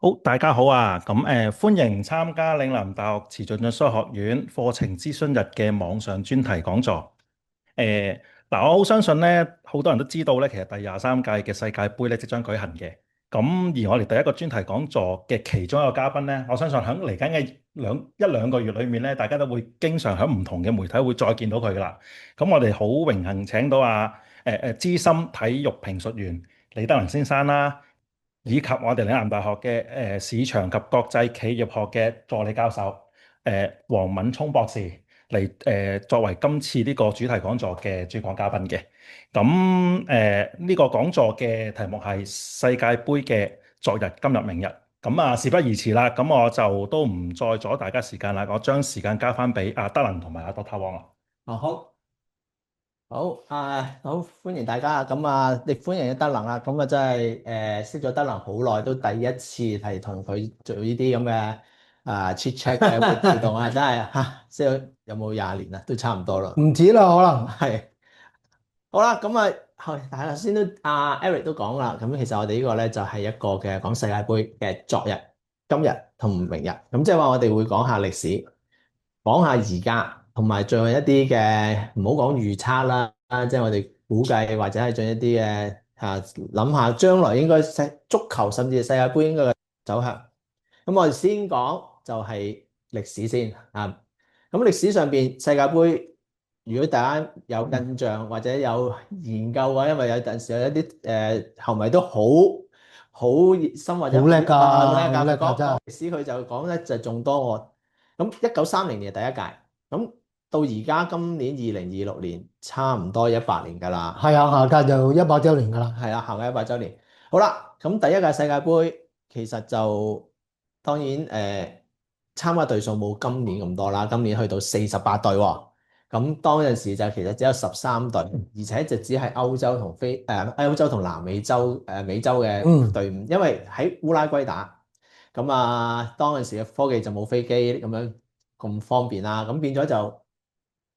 好，大家好啊！歡迎參加嶺南大學持續進修學院課程諮詢日嘅網上專題講座。我好相信咧，好多人都知道咧，其實第23屆嘅世界盃咧即將舉行嘅。咁而我哋第一個專題講座嘅其中一個嘉賓咧，我相信喺嚟緊嘅一兩個月裏面咧，大家都會經常喺唔同嘅媒體會再見到佢噶啦。咁我哋好榮幸請到資深體育評述員李德能先生啦。以及我哋嶺南大學嘅市場及國際企業學嘅助理教授黃敏聰博士嚟作為今次呢個主題講座嘅主講嘉賓嘅。咁呢個講座嘅題目係世界盃嘅昨日、今日、明日。咁事不宜遲啦，咁我就都唔再阻大家時間啦，我將時間交翻俾阿德能同埋阿 Doctor Wong 啦。好，好歡迎大家啊！咁啊，亦歡迎德能啦。咁啊，真係識咗德能好耐，都第一次係同佢做呢啲咁嘅chit chat 嘅活動啊！真係嚇，識咗有冇20年啊？都差唔多啦。唔止啦，可能係好啦，咁啊，但係頭先都Eric 都講啦。咁其實我哋呢個咧就係一個嘅講世界盃嘅昨日、今日同明日。咁即係話我哋會講下歷史，講下而家，同埋最後一啲嘅唔好講預測啦，即係我哋估計或者係進一啲嘅諗下將來應該足球甚至係世界盃應該嘅走向。咁我哋先講就係歷史先啊。咁歷史上邊世界盃，如果大家有印象或者有研究嘅話，因為有陣時有一啲球迷都好熱心或者好叻㗎，好叻㗎，好叻㗎，真係。講歷史佢就講咧就仲多我。咁1930年係第一屆，咁到而家今年2026年，差唔多100年㗎啦。係啊，下屆就100週年㗎啦。係啦，行緊100週年。好啦，咁第一屆世界盃其實就當然參加隊數冇今年咁多啦，今年去到48隊喎。咁當陣時就其實只有13隊，而且就只係歐洲同歐洲同南美洲美洲嘅隊伍，因為喺烏拉圭打。咁當陣時嘅科技就冇飛機咁樣咁方便啦，咁變咗就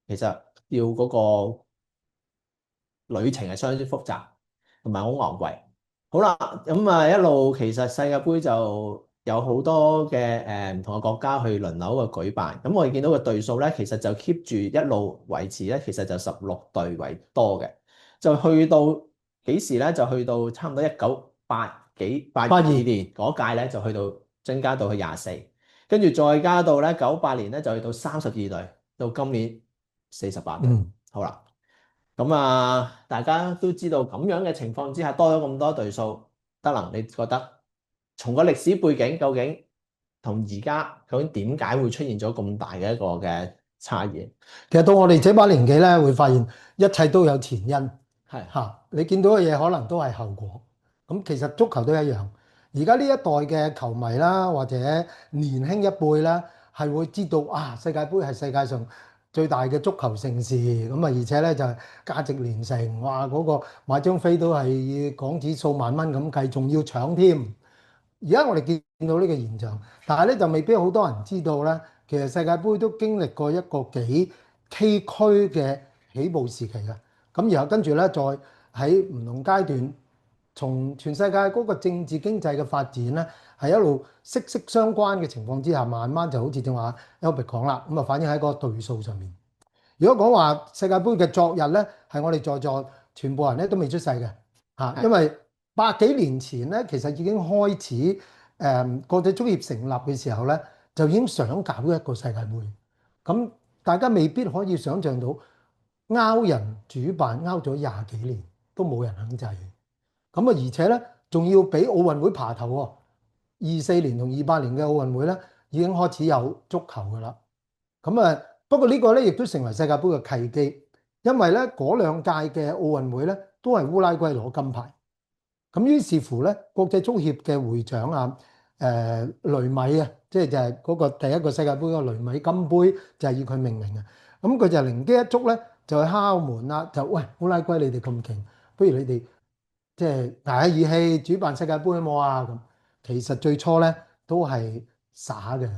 其實要嗰個旅程係相當之複雜，同埋好昂貴。好啦，咁一路其實世界盃就有好多嘅唔同嘅國家去輪流嘅舉辦。咁我哋見到個隊數咧，其實就 keep 住一路維持咧，其實就16隊為多嘅。就去到幾時咧？就去到差唔多1982年嗰屆咧，就去到增加到去24，跟住再加到咧98年咧就去到32隊，到今年48隊。好啦。咁大家都知道咁樣嘅情況之下，多咗咁多隊數，德能你覺得從個歷史背景究竟同而家究竟點解會出現咗咁大嘅一個嘅差異？其實到我哋這把年紀咧，會發現一切都有前因。係你見到嘅嘢可能都係後果。咁其實足球都一樣。而家呢一代嘅球迷啦，或者年輕一輩啦，係會知道世界盃係世界上最大嘅足球盛事。咁而且咧就係價值連城，哇！嗰個買張飛都係港紙數萬蚊咁計，仲要搶添。而家我哋見到呢個現象，但係咧就未必好多人知道咧。其實世界盃都經歷過一個幾崎嶇嘅起步時期嘅。咁然後跟住咧，再喺唔同階段，從全世界嗰個政治經濟嘅發展咧，係一路息息相關嘅情況之下，慢慢就好似正話 Albert 講啦，咁啊反映喺個隊數上面。如果講話世界盃嘅昨日咧，係我哋在座全部人咧都未出世嘅嚇，因為百幾年前咧，其實已經開始國際足協成立嘅時候咧，就已經想搞一個世界盃。咁大家未必可以想像到，拗人主辦拗咗20幾年都冇人肯制。咁而且咧仲要俾奧運會爬頭喎。24年同28年嘅奧運會咧已經開始有足球噶啦。不過呢個咧亦都成為世界盃嘅契機，因為咧嗰2屆嘅奧運會咧都係烏拉圭攞金牌。咁於是乎咧，國際足協嘅會長雷米啊，即係就係嗰個第一個世界盃嘅雷米金杯就係以佢命名嘅。咁佢就靈機一觸咧，就去敲門啦，就喂烏拉圭你哋咁勁，不如你哋即係捱下義氣主辦世界盃好冇啊？咁其實最初咧都係耍嘅。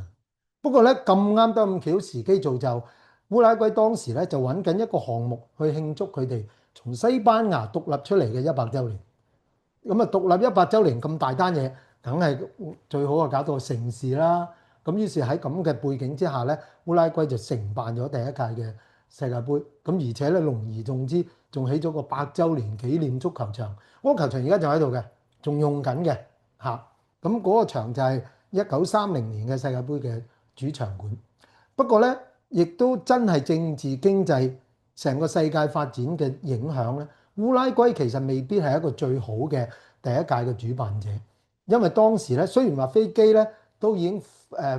不過咧咁啱得咁巧時機造就，烏拉圭當時咧就揾緊一個項目去慶祝佢哋從西班牙獨立出嚟嘅100週年。咁獨立100週年咁大單嘢，梗係最好啊搞到城市啦。咁於是喺咁嘅背景之下咧，烏拉圭就承辦咗第一屆嘅世界盃。咁而且咧隆而重之，仲起咗個100週年紀念足球場。嗰個球場而家仲喺度嘅，仲用緊嘅嚇。咁嗰個場就係1930年嘅世界盃嘅主場館。不過咧，亦都真係政治經濟成個世界發展嘅影響咧，烏拉圭其實未必係一個最好嘅第一屆嘅主辦者，因為當時咧雖然話飛機咧都已經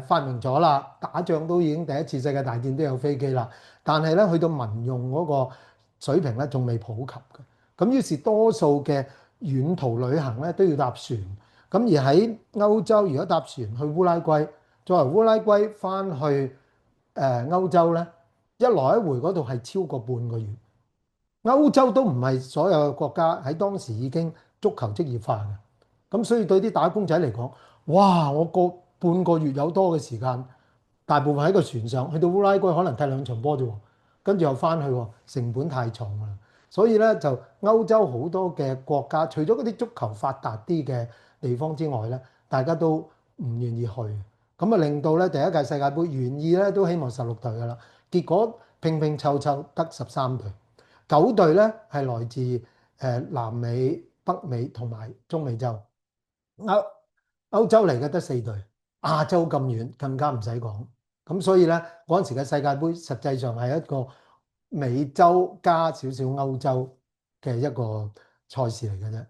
發明咗啦，打仗都已經第一次世界大戰都有飛機啦，但係咧去到民用嗰個水平咧仲未普及嘅，咁於是多數嘅遠途旅行咧都要搭船，咁而喺歐洲如果搭船去烏拉圭，作為烏拉圭翻去歐洲咧，一來一回嗰度係超過半個月。歐洲都唔係所有嘅國家喺當時已經足球職業化嘅，咁所以對啲打工仔嚟講，哇！我個半個月有多嘅時間，大部分喺個船上，去到烏拉圭可能踢2場波啫喎，跟住又翻去喎，成本太重啦。所以咧就歐洲好多嘅國家，除咗嗰啲足球發達啲嘅地方之外咧，大家都唔願意去，咁啊令到咧第一屆世界盃原意咧都希望16隊噶啦，結果拼拼湊湊得13隊。9隊咧係來自南美、北美同埋中美洲，歐洲嚟嘅得4隊，亞洲咁遠更加唔使講。咁所以咧嗰陣時嘅世界盃實際上係一個美洲加少少歐洲嘅一個賽事嚟嘅啫。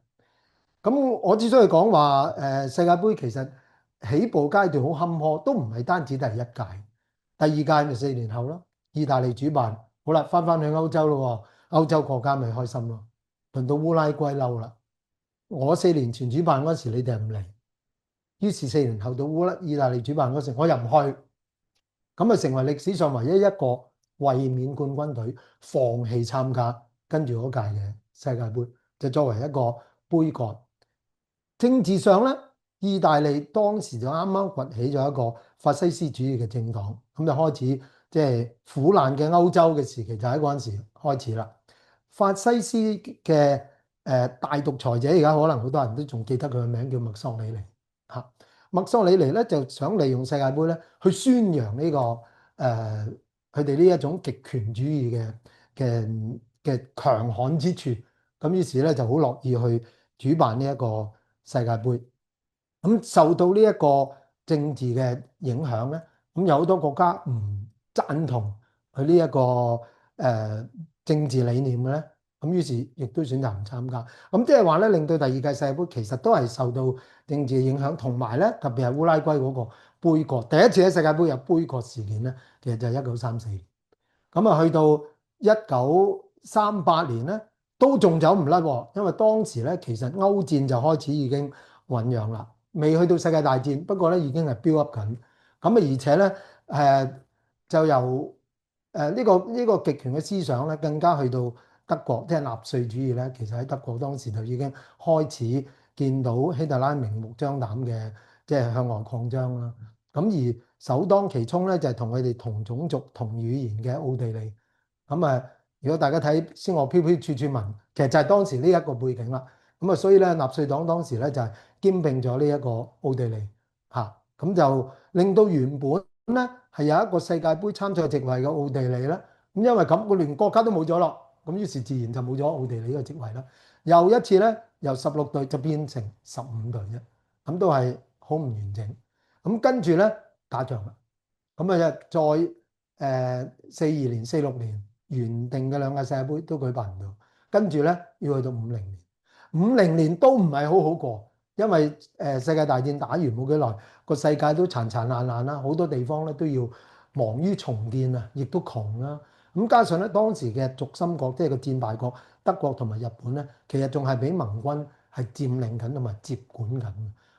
咁我之所以講話世界盃其實起步階段好坎坷，都唔係單止第一屆，第二屆咪4年後咯，意大利主辦，好啦，翻去歐洲咯。歐洲國家咪開心咯，輪到烏拉圭嬲啦。我4年前主辦嗰時，你哋唔嚟，於是4年後到意大利主辦嗰時，我又唔去，咁啊成為歷史上唯一一個衛冕冠軍隊放棄參加跟住嗰屆嘅世界盃，就作為一個杯葛。政治上咧，意大利當時就啱啱崛起咗一個法西斯主義嘅政黨，咁就開始即係苦難嘅歐洲嘅時期就喺嗰陣時開始啦。法西斯嘅大獨裁者，而家可能好多人都仲記得佢嘅名叫墨索里尼嚇。墨索里尼咧就想利用世界盃咧去宣揚呢個佢哋呢一種極權主義嘅強悍之處，咁於是咧就好樂意去主辦呢一個世界盃。咁受到呢一個政治嘅影響咧，咁有好多國家唔贊同佢呢一個政治理念嘅咧，咁於是亦都選擇唔參加。咁即係話咧，令到第二屆世界盃其實都係受到政治嘅影響，同埋咧特別係烏拉圭嗰個杯葛。第一次喺世界盃有杯葛事件咧，其實就係1934年。咁啊，去到1938年咧，都仲走唔甩喎，因為當時咧其實歐戰就開始已經醖釀啦，未去到世界大戰，不過咧已經係 build up 緊。咁啊，而且咧就由呢個極權嘅思想咧，更加去到德國，即係納粹主義咧。其實喺德國當時就已經開始見到希特拉明目張膽嘅即係向外擴張啦。咁而首當其衝咧就係同佢哋同種族同語言嘅奧地利。咁啊，如果大家睇《仙樂飄飄處處聞》，其實就係當時呢一個背景啦。咁啊，所以咧納粹黨當時咧就係兼併咗呢一個奧地利嚇，咁就令到原本咧係有一個世界盃參賽席位嘅奧地利咧，咁因為咁，佢連國家都冇咗咯，咁於是自然就冇咗奧地利呢個席位啦。又一次咧，由16隊就變成15隊啫，咁都係好唔完整。咁跟住咧打仗啦，咁啊再42年、46年原定嘅2屆世界盃都舉辦唔到，跟住咧要去到50年，50年都唔係好好過，因為世界大戰打完冇幾耐，個世界都殘殘爛爛啦，好多地方咧都要忙於重建啊，亦都窮啦。咁加上咧當時嘅軸心國，即係個戰敗國德國同埋日本咧，其實仲係俾盟軍係佔領緊同埋接管緊。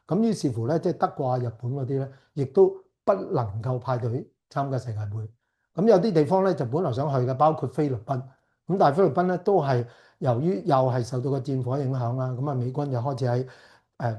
咁於是乎咧，即係德國啊、日本嗰啲咧，亦都不能夠派隊參加世界盃。咁有啲地方咧就本來想去嘅，包括菲律賓。咁但係菲律賓咧都係由於又係受到個戰火影響啦，咁啊美軍就開始喺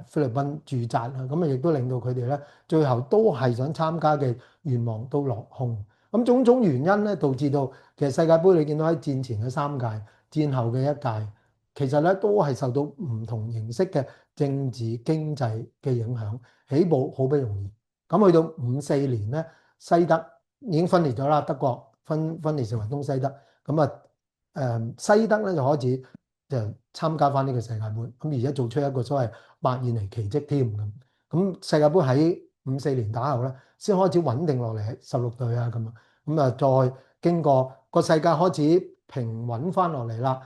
菲律賓駐紮啦，咁啊亦都令到佢哋咧最後都係想參加嘅願望都落空。咁種種原因咧導致到其實世界盃你見到喺戰前嘅3屆、戰後嘅1屆，其實咧都係受到唔同形式嘅政治經濟嘅影響，起步好不容易。咁去到54年咧，西德已經分裂咗啦，德國分裂成為東西德。咁啊西德咧就開始就參加翻呢個世界盃，咁而家做出一個所謂伯爾尼奇蹟添咁。咁世界盃喺54年打後咧，先開始穩定落嚟16隊啊咁啊。咁啊再經過個世界開始平穩翻落嚟啦，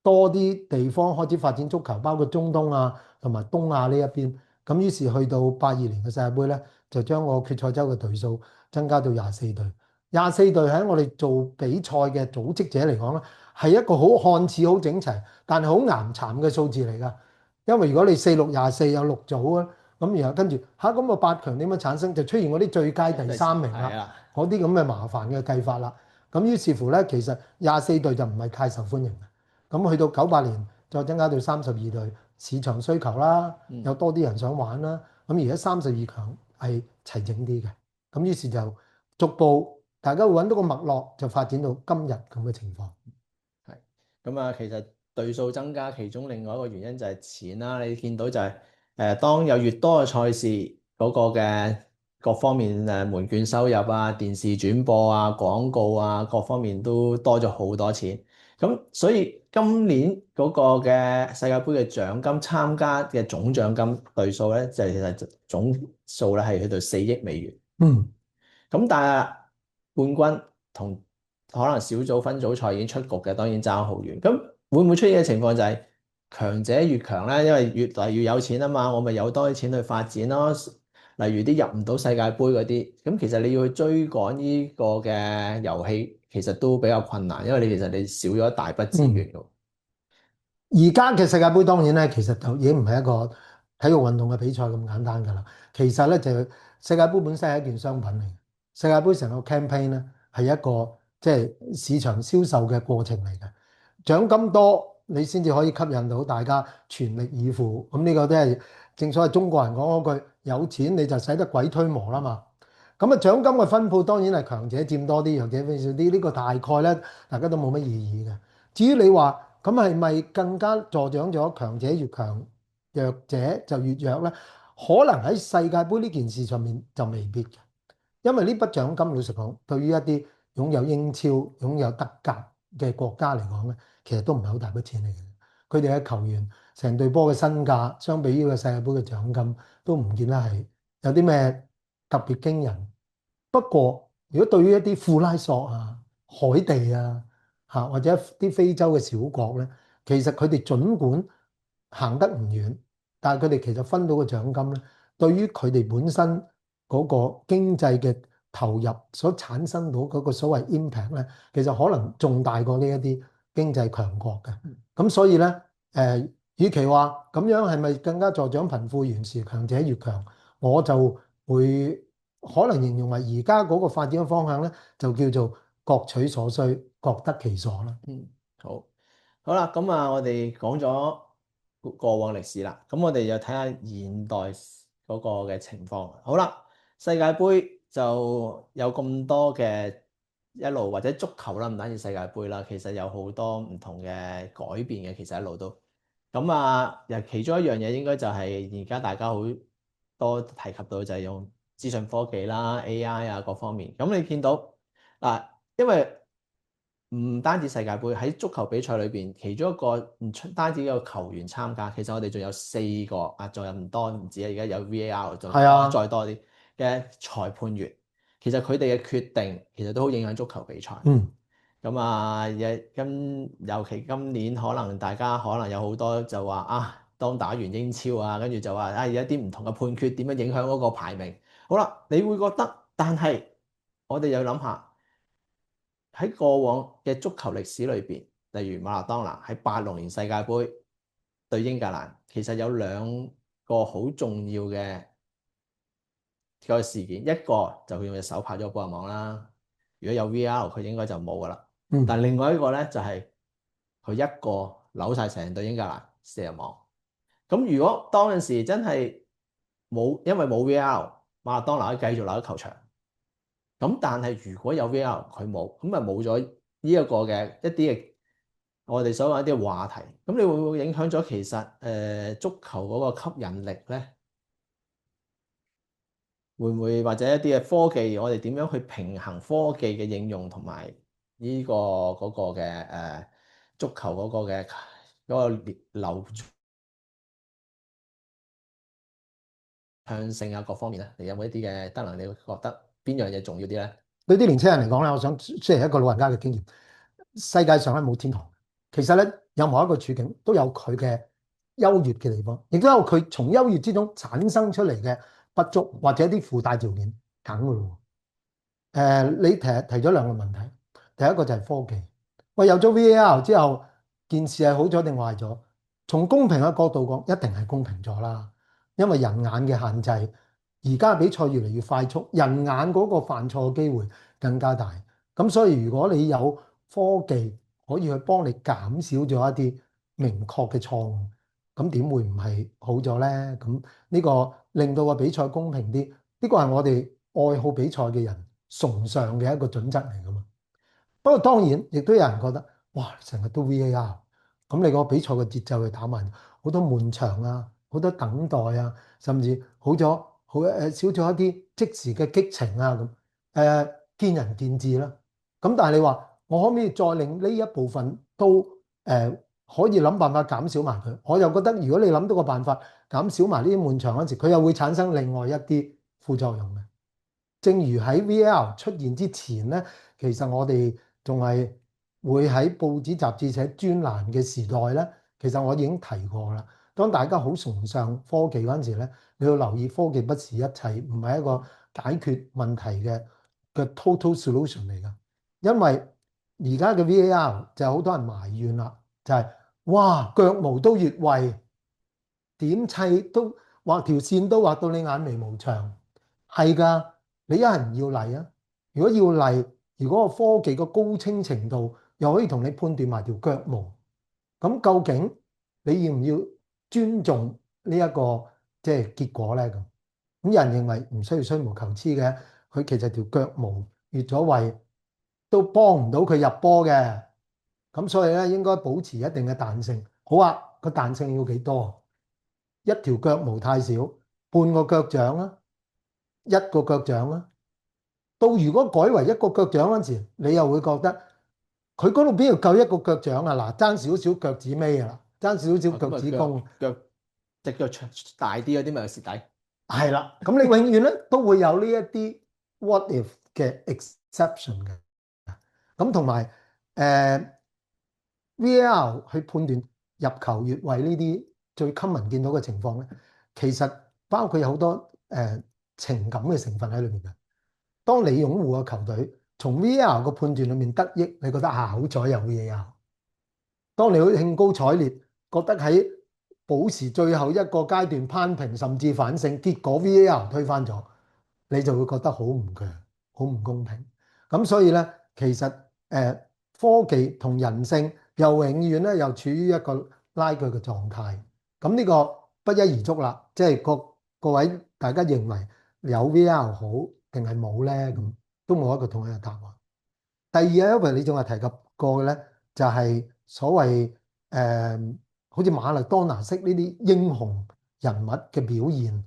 多啲地方開始發展足球，包括中東啊同埋東亞呢一邊。咁於是去到82年嘅世界盃咧，就將個決賽周嘅隊數增加到24隊。24隊喺我哋做比賽嘅組織者嚟講咧，係一個好看似好整齊，但係好岩殘嘅數字嚟㗎。因為如果你4、6、24有6組啊，咁然後跟住咁個8強點樣產生？就出現嗰啲最佳第3名啦，嗰啲咁嘅麻煩嘅計法啦。咁於是乎咧，其實24隊就唔係太受歡迎嘅。咁去到98年再增加到32隊，市場需求啦，有多啲人想玩啦。咁而家32強係齊整啲嘅。咁於是就逐步大家會揾到個脈絡，就發展到今日咁嘅情況。係咁啊，其實隊數增加，其中另外一個原因就係錢啦。你見到就係當有越多嘅賽事嗰個嘅各方面門券收入啊、電視轉播啊、廣告啊各方面都多咗好多錢。咁所以今年嗰個嘅世界盃嘅獎金參加嘅總獎金隊數咧，就其實總數咧係去到4億美元。咁但係冠軍同可能小組分組賽已經出局嘅，當然爭好遠。咁會唔會出現嘅情況就係強者越強咧？因為越嚟越有錢啊嘛，我咪有多啲錢去發展咯。例如啲入唔到世界盃嗰啲，咁其實你要去追趕呢個嘅遊戲，其實都比較困難，因為其實你少咗一大筆資源㗎。而家嘅世界盃當然咧，其實就已經唔係一個體育運動嘅比賽咁簡單㗎啦。其實咧就世界盃本身係一件商品嚟嘅。世界盃成個 campaign 咧係一個即係市場銷售嘅過程嚟嘅。獎金多，你先至可以吸引到大家全力以赴。咁呢個都係正所謂中國人講嗰句：有錢你就使得鬼推磨啦嘛。咁啊獎金嘅分配當然係強者佔多啲，弱者佔少啲。呢個大概咧大家都冇乜異議嘅。至於你話，咁係咪更加助長咗強者越強，弱者就越弱呢？可能喺世界盃呢件事上面就未必嘅，因為呢筆獎金老實講，對於一啲擁有英超、擁有德甲嘅國家嚟講咧，其實都唔係好大筆錢嚟嘅。佢哋嘅球員成隊波嘅身價，相比於個世界盃嘅獎金，都唔見得係有啲咩特別驚人。不過，如果對於一啲庫拉索啊、海地啊，或者啲非洲嘅小國咧，其實佢哋儘管行得唔遠，但係佢哋其實分到嘅獎金咧，對於佢哋本身嗰個經濟嘅投入所產生到嗰個所謂 impact 咧，其實可能仲大過呢一啲經濟強國嘅。咁所以咧，與其話咁樣係咪更加助長貧富懸殊、強者越強，我就會可能形容為而家嗰個發展嘅方向咧，就叫做各取所需，各得其所啦。好啦，咁啊，我哋講咗過往歷史啦，咁我哋又睇下現代嗰個嘅情況。好啦，世界盃就有咁多嘅一路或者足球啦，唔單止世界盃啦，其實有好多唔同嘅改變嘅，其實一路都咁啊。其中一樣嘢應該就係而家大家好多提及到就係用資訊科技啦、AI 啊各方面。咁你見到嗱，因為唔單止世界盃喺足球比賽裏邊，其中一個唔單止有球員參加，其實我哋仲有4個啊，仲有唔多唔止啊，而家有 VAR 再多啲嘅裁判員，其實佢哋嘅決定其實都好影響足球比賽。咁啊，尤其今年可能大家可能有好多就話啊，當打完英超啊，跟住就話啊，有一啲唔同嘅判決點樣影響嗰個排名。好啦，你會覺得，但係我哋又諗下。喺過往嘅足球歷史裏邊，例如馬勒當拿喺86年世界盃對英格蘭，其實有2個好重要嘅個事件，一個就佢用隻手拍咗波入網啦。如果有 VAR，佢應該就冇噶啦。但另外一個咧就係佢一個扭晒成隊英格蘭射入網。咁如果當陣時真係冇，因為冇 VAR，馬勒當拿可以繼續留喺球場。咁但係如果有 VAR 佢冇，咁咪冇咗呢一個嘅一啲嘅我哋所講一啲話題，咁你會唔會影響咗其實足球嗰個吸引力咧？會唔會或者一啲嘅科技，我哋點樣去平衡科技嘅應用同埋呢個嗰個嘅足球嗰個嘅嗰個流暢性啊各方面咧？你有冇一啲嘅得能？你會覺得邊樣嘢重要啲咧？對啲年青人嚟講咧，我想 share 一個老人家嘅經驗。世界上咧冇天堂，其實咧任何一個處境都有佢嘅優越嘅地方，亦都有佢從優越之中產生出嚟嘅不足或者啲附帶條件，梗㗎咯。你提咗兩個問題，第一個就係科技。喂，有咗 VAR 之後，件事係好咗定壞咗？從公平嘅角度講，一定係公平咗啦，因為人眼嘅限制，而家比賽越嚟越快速，人眼嗰個犯錯嘅機會更加大。咁所以如果你有科技可以去幫你減少咗一啲明確嘅錯誤，咁點會唔係好咗呢？咁呢個令到個比賽公平啲，呢個係我哋愛好比賽嘅人崇尚嘅一個準則嚟㗎嘛。不過當然亦都有人覺得，哇！成日都 VAR，咁你個比賽嘅節奏係打慢，好多悶場啊，好多等待啊，甚至少咗一啲即時嘅激情啊咁。見仁見智啦。咁但係你話我可唔可以再令呢一部分都可以諗辦法減少埋佢？我又覺得如果你諗到個辦法減少埋呢啲悶場嗰陣時，佢又會產生另外一啲副作用嘅。正如喺 VAR 出現之前咧，其實我哋仲係會喺報紙雜誌寫專欄嘅時代咧，其實我已經提過啦。當大家好崇尚科技嗰陣時咧，你要留意科技不是一切，唔係一個解決問題嘅 total solution 嚟㗎。因為而家嘅 VAR 就係好多人埋怨啦，就係哇腳毛都越位，點砌都畫條線都畫到你眼眉毛長，係㗎。你一係唔要例啊？如果要例，如果個科技個高清程度又可以同你判斷埋條腳毛，咁究竟你要唔要尊重呢一個即係結果咧？咁有人認為唔需要吹毛求疵嘅，佢其實條腳毛越咗位都幫唔到佢入波嘅，咁所以咧應該保持一定嘅彈性。好啊，個彈性要幾多？一條腳毛太少，半個腳掌啊，一個腳掌啊。到如果改為一個腳掌嗰陣時，你又會覺得佢嗰度邊度夠一個腳掌啊？嗱，爭少少腳趾尾啊，爭少少腳趾公，隻腳大啲嗰啲咪有蝕底。係啦，咁你永遠咧都會有呢一啲 what if 嘅 exception 嘅。咁同埋VAR 去判斷入球越位呢啲最 common 見到嘅情況咧，其實包括有好多情感嘅成分喺裏面嘅。當你擁護個球隊，從 VAR 個判斷裏面得益，你覺得啊好彩有 VAR。當你好興高采烈，覺得喺補時最後一個階段攀平甚至反勝，結果 VAR 推翻咗，你就會覺得好唔強、好唔公平。咁所以咧，其實科技同人性又永遠咧又處於一個拉鋸嘅狀態。咁呢個不一而足啦，即係各位大家認為有 VAR 好定係冇咧？咁都冇一個統一嘅答案。第二咧，因為你仲係提及過嘅咧，就係所謂好似馬勒當拿式呢啲英雄人物嘅表現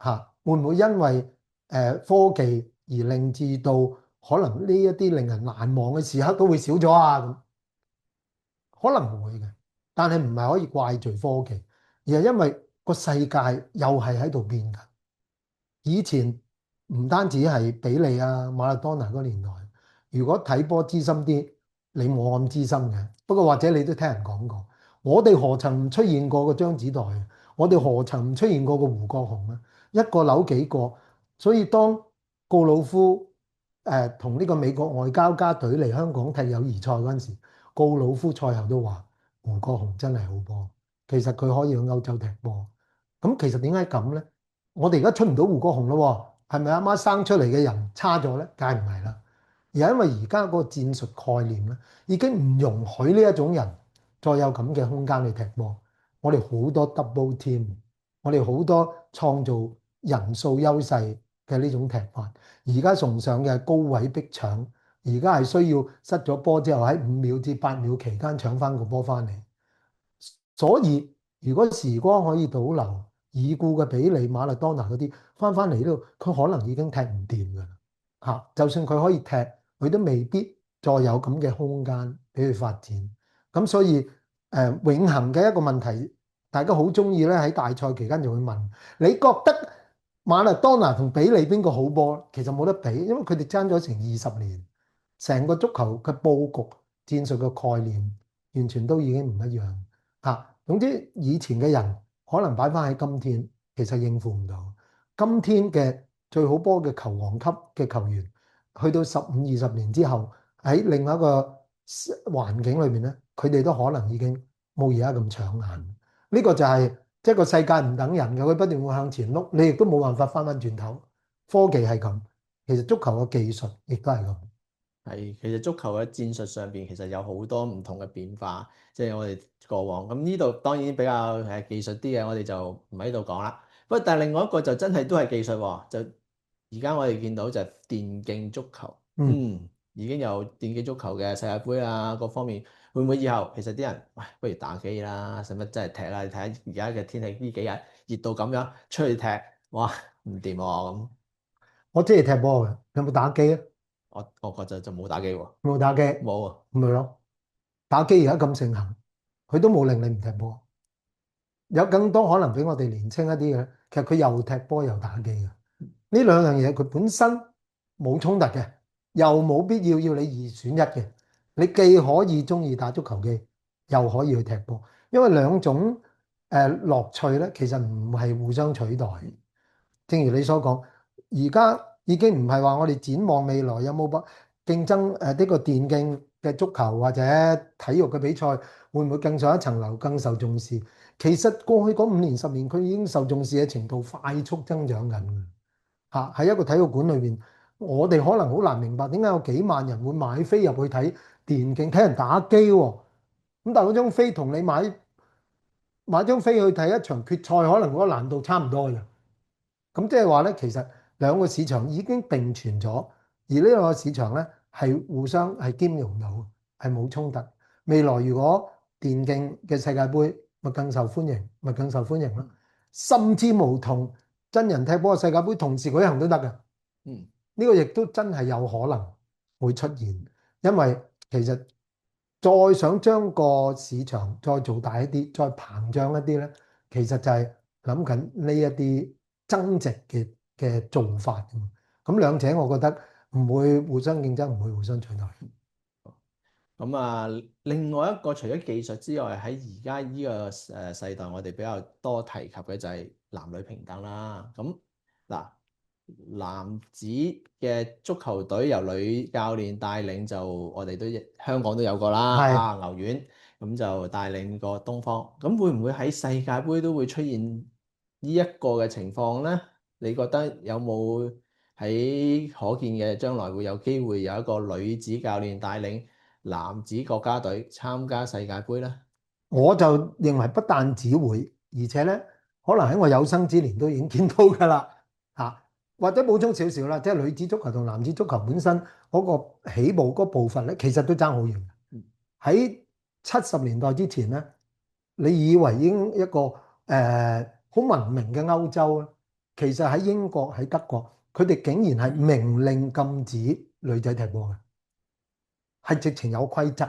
嚇，會唔會因為科技而令至到可能呢一啲令人難忘嘅時刻都會少咗啊？咁可能會嘅，但係唔係可以怪罪科技，而係因為個世界又係喺度變緊。以前唔單止係比利啊、馬勒當拿嗰年代，如果睇波資深啲，你冇咁資深嘅。不過或者你都聽人講過，我哋何曾唔出現過個張子岱啊？我哋何曾唔出現過個胡國雄啊？一個扭幾個，所以當告魯夫同呢個美國外交家隊嚟香港踢友誼賽嗰陣時，告魯夫賽後都話胡國雄真係好波，其實佢可以去歐洲踢波。咁其實點解咁咧？我哋而家出唔到胡國雄咯，係咪阿媽生出嚟嘅人差咗咧？梗係唔係啦，而係因為而家嗰個戰術概念咧，已經唔容許呢一種人再有咁嘅空間去踢波。我哋好多 double team，我哋好多創造人數優勢嘅呢種踢法。而家崇尚嘅係高位逼搶，而家係需要失咗波之後喺5秒至8秒期間搶翻個波翻嚟。所以如果時光可以倒流，已故嘅比利、馬勒當拿嗰啲翻嚟呢度，佢可能已經踢唔掂㗎啦嚇。就算佢可以踢，佢都未必再有咁嘅空間俾佢發展。咁所以永恆嘅一個問題，大家好中意咧喺大賽期間就會問：你覺得馬勒當拿同比利邊個好波？其實冇得比，因為佢哋爭咗成20年，成個足球嘅佈局、戰術嘅概念，完全都已經唔一樣嚇。總之以前嘅人可能擺翻喺今天，其實應付唔到。今天嘅最好波嘅球王級嘅球員，去到15、20年之後，喺另外一個環境裏面咧，佢哋都可能已經冇而家咁搶眼。呢個就係即係個世界唔等人嘅，佢不斷會向前碌，你亦都冇辦法翻翻轉頭。科技係咁，其實足球嘅技術亦都係咁。係，其實足球嘅戰術上邊其實有好多唔同嘅變化，即係我哋過往咁呢度當然比較技術啲嘅，我哋就唔喺度講啦。不過但係另外一個就真係都係技術喎，就而家我哋見到就係電競足球，已經有電競足球嘅世界盃啊，各方面會唔會以後其實啲人喂不如打機啦，使乜真係踢啦？你睇下而家嘅天氣呢幾日熱到咁樣，出去踢哇唔掂喎咁。我中意踢波嘅，有冇打機啊？我覺就冇打機喎，有冇打機？冇啊。咪咯，打機而家咁盛行，佢都冇令你唔踢波。有更多可能比我哋年青一啲嘅，其實佢又踢波又打機嘅。呢兩樣嘢佢本身冇衝突嘅，又冇必要要你二選一嘅。你既可以中意打足球機，又可以去踢波，因為兩種樂趣咧，其實唔係互相取代。正如你所講，而家已經唔係話我哋展望未來有冇競爭呢個電競嘅足球或者體育嘅比賽會唔會更上一層樓、更受重視？其實過去嗰5年、10年，佢已經受重視嘅程度快速增長緊嘅嚇。喺一個體育館裏邊，我哋可能好難明白點解有幾萬人會買飛入去睇電競、睇人打機喎。咁但係嗰張飛同你買張飛去睇一場決賽，可能嗰個難度差唔多嘅。咁即係話咧，其實兩個市場已經並存咗，而呢兩個市場咧係互相係兼容到，係冇衝突。未來如果電競嘅世界盃咪更受歡迎，咪更受歡迎咯。甚至無同真人踢波嘅世界盃同時舉行都得嘅。呢個亦都真係有可能會出現，因為其實再想將個市場再做大一啲，再膨脹一啲咧，其實就係諗緊呢一啲增值嘅做法。咁兩者我覺得唔會互相競爭，唔會互相取代。咁啊，另外一個除咗技術之外，喺而家呢個世代，我哋比較多提及嘅就係男女平等啦。咁嗱，男子嘅足球隊由女教練帶領，就我哋都香港都有個啦，啊牛丸咁就帶領個東方。咁會唔會喺世界盃都會出現呢一個嘅情況咧？你覺得有冇喺可見嘅將來會有機會有一個女子教練帶領男子國家隊參加世界盃咧？我就認為不但只會，而且咧可能喺我有生之年都已經見到㗎啦嚇。或者補充少少啦，即係女子足球同男子足球本身嗰個起步嗰部分咧，其實都爭好遠。喺70年代之前咧，你以為已經一個好文明嘅歐洲咧，其實喺英國喺德國，佢哋竟然係明令禁止女仔踢波嘅，係直情有規則。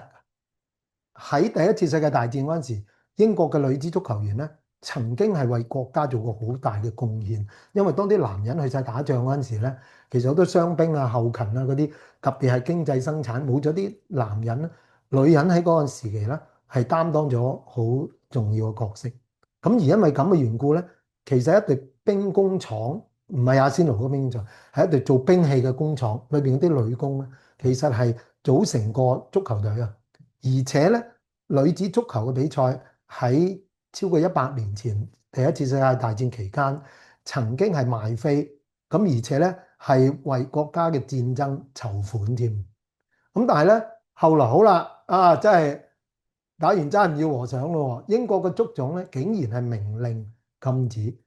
喺第一次世界大戰嗰陣時，英國嘅女子足球員咧，曾經係為國家做過好大嘅貢獻。因為當啲男人去晒打仗嗰陣時咧，其實好多傷兵啊、後勤啊嗰啲，特別係經濟生產冇咗啲男人咧，女人喺嗰個時期咧係擔當咗好重要嘅角色。咁而因為咁嘅緣故咧，其實一隊兵工廠唔係阿仙奴嗰個兵工廠，係一隊做兵器嘅工廠，裏邊嗰啲女工咧，其實係組成個足球隊啊。而且咧，女子足球嘅比賽喺超過100年前第一次世界大戰期間，曾經係賣飛，咁而且咧係為國家嘅戰爭籌款添。咁但係咧，後來好啦，真係打完爭唔要和尚咯。英國嘅足總咧，竟然係明令禁止。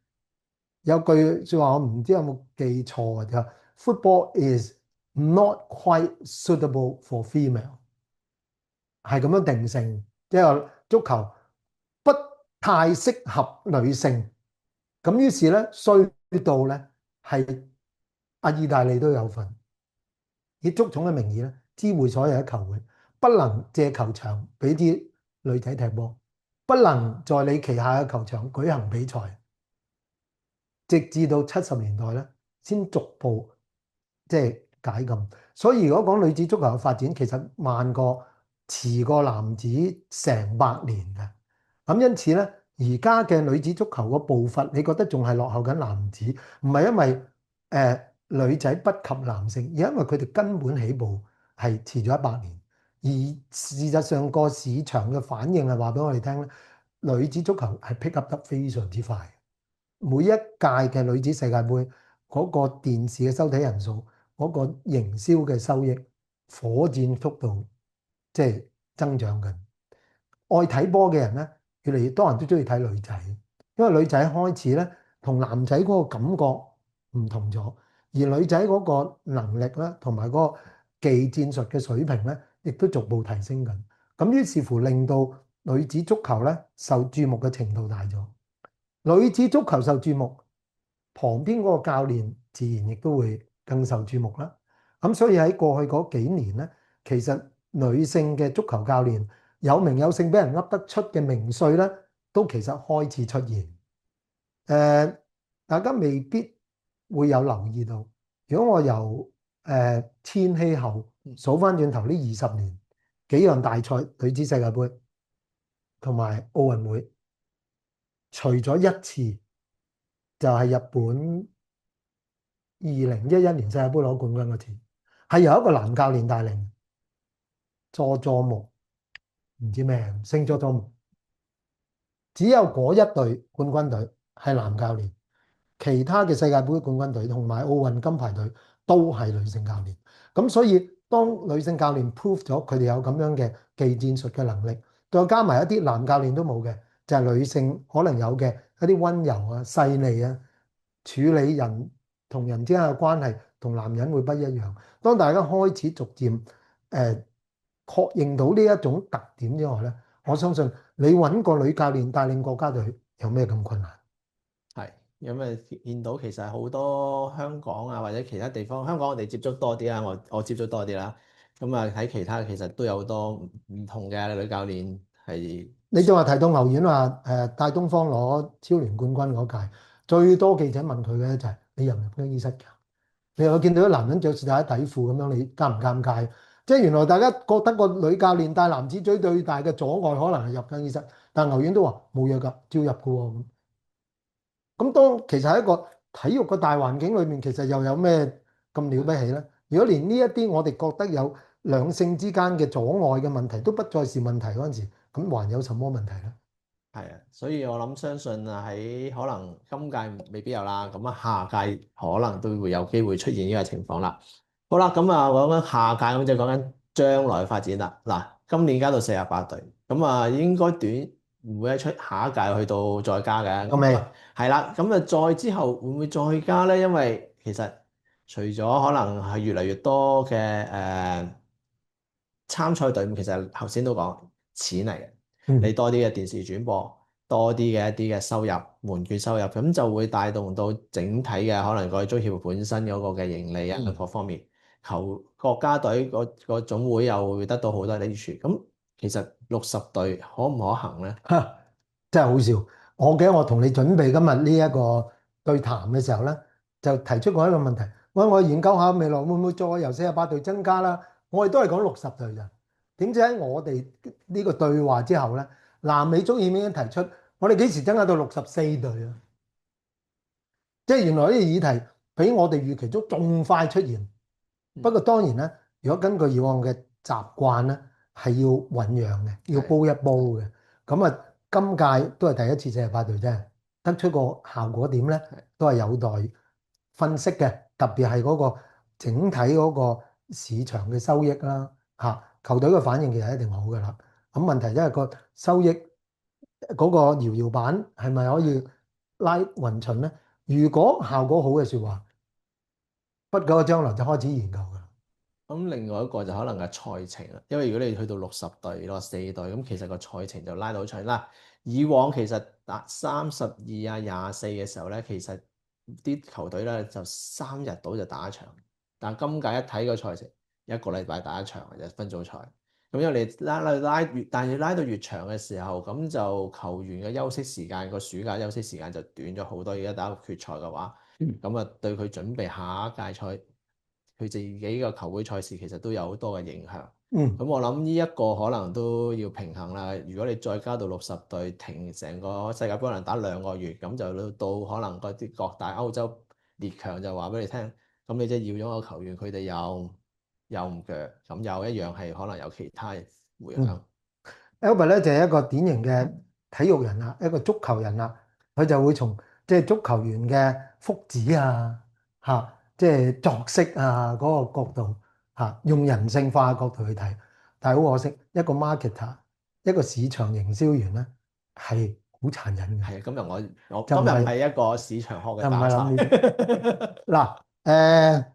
有句説話我唔知有冇記錯嘅，就 Football is not quite suitable for female，係咁樣定性，即係話足球不太適合女性。咁於是咧衰到咧係意大利都有份，以足總嘅名義咧知會所有嘅球會，不能借球場俾啲女仔踢波，不能在你旗下嘅球場舉行比賽，直至到70年代咧先逐步即係解禁。所以如果講女子足球嘅發展，其實慢過遲過男子成100年嘅。咁因此咧，而家嘅女子足球個步伐，你覺得仲係落後緊男子？唔係因為女仔不及男性，而係因為佢哋根本起步係遲咗100年。而事實上個市場嘅反應係話俾我哋聽咧，女子足球係 pick up 得非常之快。每一屆嘅女子世界盃嗰個電視嘅收睇人數，嗰個營銷嘅收益，火箭速度即係增長緊。愛睇波嘅人咧，越嚟越多人都中意睇女仔，因為女仔開始咧同男仔嗰個感覺唔同咗，而女仔嗰個能力咧同埋嗰個技戰術嘅水平咧，亦都逐步提升緊。咁於是乎令到女子足球咧受注目嘅程度大咗。女子足球受注目，旁邊嗰個教練自然亦都會更受注目啦。咁所以喺過去嗰幾年咧，其實女性嘅足球教練有名有姓，俾人噏得出嘅名帥咧，都其實開始出現。大家未必會有留意到。如果我由千禧後數翻轉頭呢20年，幾樣大賽，女子世界盃同埋奧運會，除咗一次就係日本2011年世界盃攞冠軍嗰次，係由一個男教練帶領，佐佐木唔知咩星佐佐木，只有嗰一隊冠軍隊係男教練，其他嘅世界盃冠軍隊同埋奧運金牌隊都係女性教練。咁所以當女性教練 prove 咗佢哋有咁樣嘅技戰術嘅能力，再加埋一啲男教練都冇嘅，就係女性可能有嘅一啲溫柔啊、細膩啊，處理人同人之間嘅關係同男人會不一樣。當大家開始逐漸確認到呢一種特點之外咧，我相信你揾個女教練帶領國家隊有咩咁困難？係，因為見到其實好多香港啊或者其他地方，香港我哋接觸多啲啦，我接觸多啲啦。咁啊喺其他其實都有好多唔同嘅女教練係。你就話提到牛丸話帶東方攞超聯冠軍嗰屆，最多記者問佢嘅就係你入唔入更衣室㗎？你又見到啲男人着住大底褲咁樣，你尷唔尷尬？即係原來大家覺得個女教練帶男子隊最大嘅阻礙可能係入更衣室，但牛丸都話冇嘢㗎，照入㗎喎。咁當其實喺一個體育嘅大環境裏面，其實又有咩咁了不起咧？如果連呢一啲我哋覺得有兩性之間嘅阻礙嘅問題都不再是問題嗰陣時，咁還有什麼問題咧？係啊，所以我諗相信啊喺可能今屆未必有啦，咁啊下屆可能都會有機會出現呢個情況啦。好啦，咁啊講緊下屆咁就講緊將來發展啦。嗱，今年加到48隊，咁啊應該唔會出下一屆去到再加嘅。咁未係啦，咁啊再之後會唔會再加咧？因為其實除咗可能係越嚟越多嘅參賽隊伍，其實頭先都講錢嚟嘅。你多啲嘅電視轉播，多啲嘅一啲嘅收入，門券收入，咁就會帶動到整體嘅可能個足協本身嗰個嘅盈利啊各方面，國家隊個總會又會得到好多利處。咁其實60隊可唔可行咧？真係好笑！我記得我同你準備今日呢一個對談嘅時候咧，就提出過一個問題。我研究下未來會唔會再由48隊增加啦？我哋都係講60隊咋。點知喺我哋呢個對話之後咧，南美足協已經提出，我哋幾時增加到64隊啊？即係原來呢個議題比我哋預期中仲快出現。不過當然咧，如果根據以往嘅習慣咧，係要醖釀嘅，要煲一煲嘅。咁啊，今屆都係第一次48隊啫，得出個效果點咧，都係有待分析嘅。特別係嗰個整體嗰個市場嘅收益啦，嚇球隊嘅反應其實一定好㗎啦。咁問題即係個收益嗰個搖搖板係咪可以拉勻巡咧？如果效果好嘅説話，不久嘅將來就開始研究㗎啦。咁另外一個就可能係賽程啦，因為如果你去到60隊、64隊，咁其實個賽程就拉到好長啦。以往其實打32啊、24嘅時候咧，其實啲球隊咧就3日到就打一場，但係今屆一睇個賽程，一個禮拜打一場嘅啫，分組賽。咁因為你拉越，但係拉到越長嘅時候，咁就球員嘅休息時間，個暑假休息時間就短咗好多。而家打到決賽嘅話，咁啊對佢準備下一屆賽，佢自己個球會賽事其實都有好多嘅影響。嗯咁我諗呢一個可能都要平衡啦。如果你再加到60隊，停成個世界盃可能打2個月，咁就到可能嗰啲各大歐洲列強就話俾你聽，咁你即係要咗個球員，佢哋又唔腳，咁又一樣係可能有其他回響。Albert 咧就係一個典型嘅體育人啦，一個足球人啦，佢就會從即係足球員嘅福祉啊，嚇，即係作息啊嗰個角度嚇，用人性化嘅角度去睇。但係好可惜，一個 marketer，一個市場營銷員咧係好殘忍嘅，係啊，今日我就唔係今日唔係一個市場學嘅就唔打岔。係諗呢啲。嗱，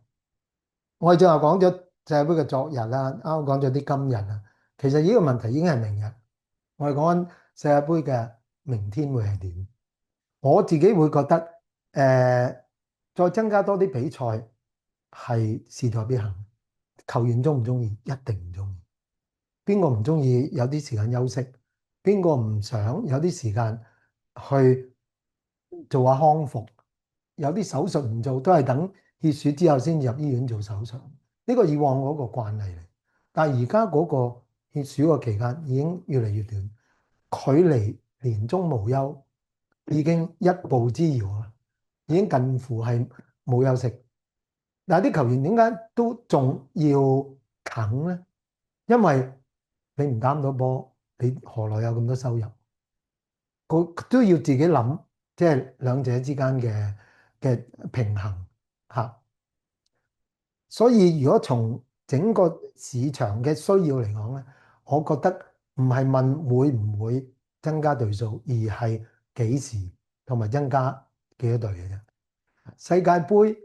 我哋正話講咗世界盃嘅昨日啦，啱啱講咗啲今日啦。其實呢個問題已經係明日。我哋講緊世界盃嘅明天會係點？我自己會覺得，再增加多啲比賽係勢在必行。球員中唔中意？一定唔中意。邊個唔中意有啲時間休息？邊個唔想有啲時間去做下康復？有啲手術唔做，都係等血栓之後先入醫院做手術。呢個以往嗰個慣例嚟，但係而家嗰個血栓嘅期間已經越嚟越短，距離年終無休已經一步之遙啦，已經近乎係冇休息。但係啲球員點解都仲要啃咧？因為你唔打咁多波，你何來有咁多收入？佢都要自己諗，即係兩者之間嘅平衡嚇。所以如果從整個市場嘅需要嚟講咧，我覺得唔係問會唔會增加隊數，而係幾時同埋增加幾多隊嘅啫。世界盃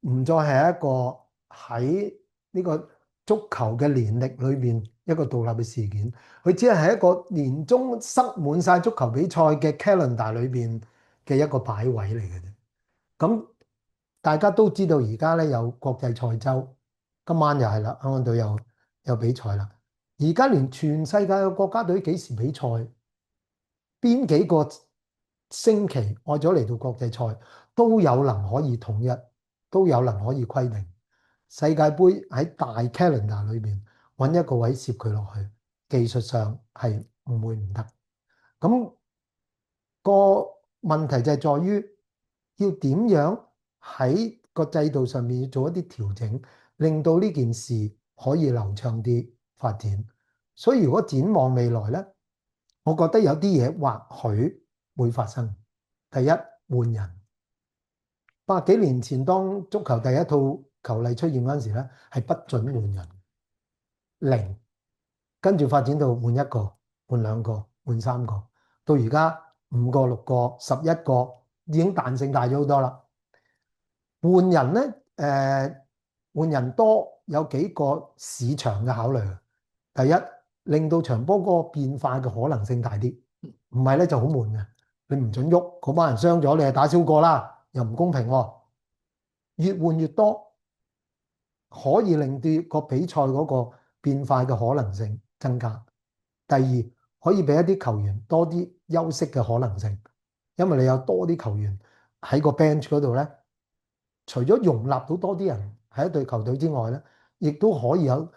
唔再係一個喺呢個足球嘅年歷裏邊一個獨立嘅事件，佢只係一個年中塞滿晒足球比賽嘅 calendar 裏邊嘅一個擺位嚟嘅啫。咁大家都知道而家咧有國際賽周，今晚又係啦，香港隊有比賽啦。而家連全世界嘅國家隊幾時比賽，邊幾個星期愛咗嚟到國際賽，都有能可以統一，都有能可以規定。世界盃喺大 calendar 裏邊揾一個位攝佢落去，技術上係唔會唔得。咁個問題就係在於要點樣喺個制度上面做一啲調整，令到呢件事可以流暢啲發展。所以如果展望未來呢，我覺得有啲嘢或許會發生。第一，換人。百幾年前當足球第一套球例出現嗰陣時咧，係不准換人，零，跟住發展到換一個、換兩個、換三個，到而家5個、6個、11個，已經彈性大咗好多啦。換人咧，換人多有幾個市場嘅考慮。第一，令到場波嗰個變化嘅可能性大啲，唔係咧就好悶嘅。你唔准喐，嗰班人傷咗，你係打少個啦，又唔公平喎。越換越多，可以令到個比賽嗰個變化嘅可能性增加。第二，可以俾一啲球員多啲休息嘅可能性，因為你有多啲球員喺個 bench 嗰度咧，除咗容納到多啲人喺一隊球隊之外咧，亦都可以有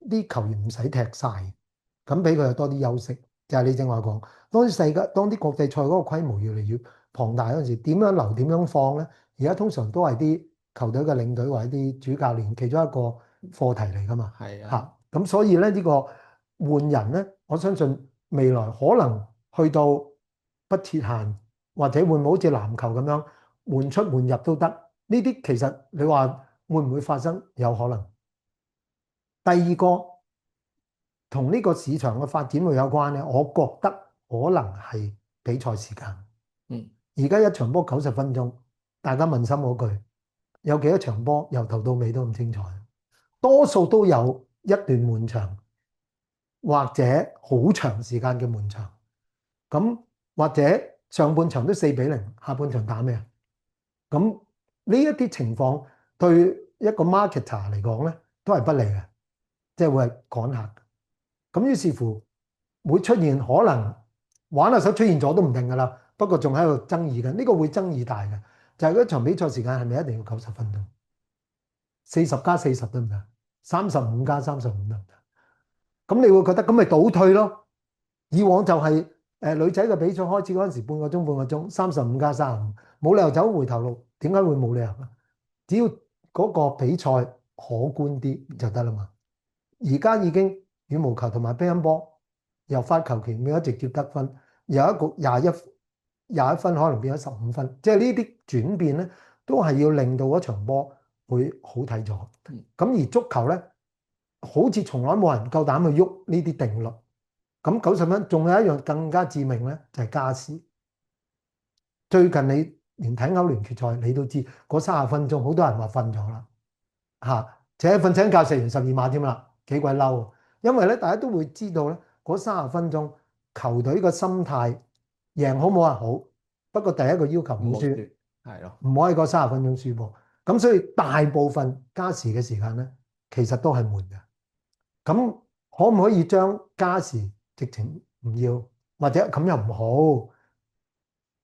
啲球員唔使踢晒，咁俾佢有多啲休息。就係你正話講，當啲國際賽嗰個規模越嚟越龐大嗰陣時，點樣留點樣放咧？而家通常都係啲球隊嘅領隊或者啲主教練其中一個課題嚟㗎嘛。係啊，嚇，咁所以咧呢個換人咧，我相信未來可能去到不設限，或者會唔會好似籃球咁樣換出換入都得。呢啲其實你話會唔會發生？有可能。第二個同呢個市場嘅發展會有關咧，我覺得可能係比賽時間。而家一場波90分鐘，大家問心嗰句，有幾多場波由頭到尾都咁精彩？多數都有一段滿場或者好長時間嘅滿場。咁或者上半場都4-0，下半場打咩啊？咁呢一啲情況對一個 marketer 嚟講咧，都係不利嘅，即係會係趕客。咁於是乎會出現可能玩下手出現咗都唔定㗎啦。不過仲喺度爭議緊，呢個會爭議大嘅，就係嗰場比賽時間係咪一定要90分鐘？40+40得唔得？35+35得唔得？咁你會覺得咁咪倒退咯？以往就係女仔嘅比賽開始嗰陣時，半個鐘，35+35，冇理由走回頭路。點解會冇理由啊？只要嗰個比賽可觀啲就得啦嘛。而家已經羽毛球同埋乒乓波由發球權變咗直接得分，由一個廿一分可能變咗15分，即係呢啲轉變咧，都係要令到嗰場波會好睇咗。咁而足球咧，好似從來冇人夠膽去喐呢啲定律。咁90分仲有一樣更加致命咧，就係加時。最近你連睇歐聯決賽，你都知嗰30分鐘好多人話瞓咗啦嚇，且瞓醒覺食完12碼添啦，幾鬼嬲啊！因為咧，大家都會知道咧，嗰30分鐘球隊嘅心態贏好冇係好，不過第一個要求唔好輸，係咯，唔可以嗰30分鐘輸波。咁所以大部分加時嘅時間咧，其實都係悶嘅。咁可唔可以將加時直情唔要，或者咁又唔好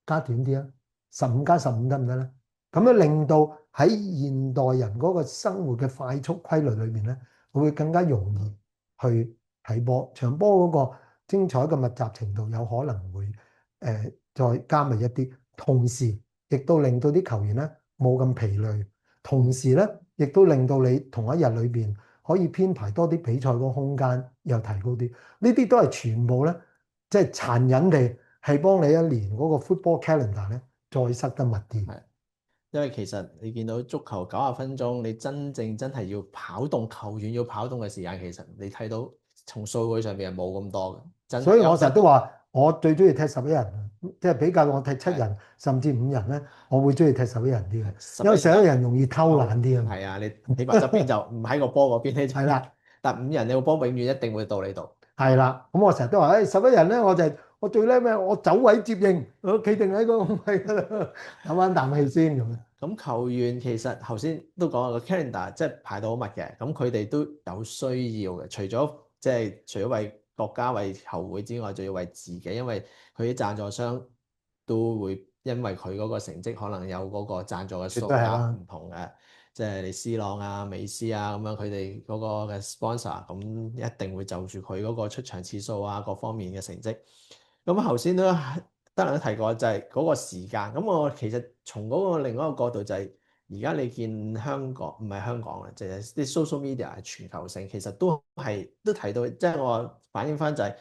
加短啲啊？15+15得唔得咧？咁樣令到喺現代人嗰個生活嘅快速規律裏面咧，會更加容易去睇波。場波嗰個精彩嘅密集程度有可能會再加密一啲，同時亦都令到啲球員咧冇咁疲累，同時咧亦都令到你同一日裏邊可以編排多啲比賽嗰個空間又提高啲。呢啲都係全部咧，即係殘忍地係幫你一年嗰個 football calendar 咧再塞得密啲。係，因為其實你見到足球90分鐘，你真係要跑動球員要跑動嘅時間，其實你睇到從數據上邊係冇咁多嘅。所以我成日都話，我最中意踢11人，即係比較我踢7人甚至5人咧，我會中意踢11人啲嘅，因為11人容易偷懶啲啊嘛。係啊，你起碼側邊就唔喺個波嗰邊咧。係啦，但5人你個波永遠一定會到你度。係啦，咁我成日都話，11人咧，我最叻咩？我走位接應，我企定喺個位㗎啦，唞翻啖氣先咁樣。咁球員其實頭先都講個 calendar 即係排到好密嘅，咁佢哋都有需要嘅。除咗為國家、為球會之外，仲要為自己，因為佢啲贊助商都會因為佢嗰個成績可能有嗰個贊助嘅數額唔同嘅，即係你 C 朗啊、美斯啊咁樣，佢哋嗰個嘅 sponsor 咁一定會就住佢嗰個出場次數啊各方面嘅成績。咁頭先都德良都提過，就係嗰個時間。咁我其實從嗰個另一個角度就係，而家你見香港唔係香港嘅，就係啲 social media 係全球性，其實都提到，即係我反映翻就係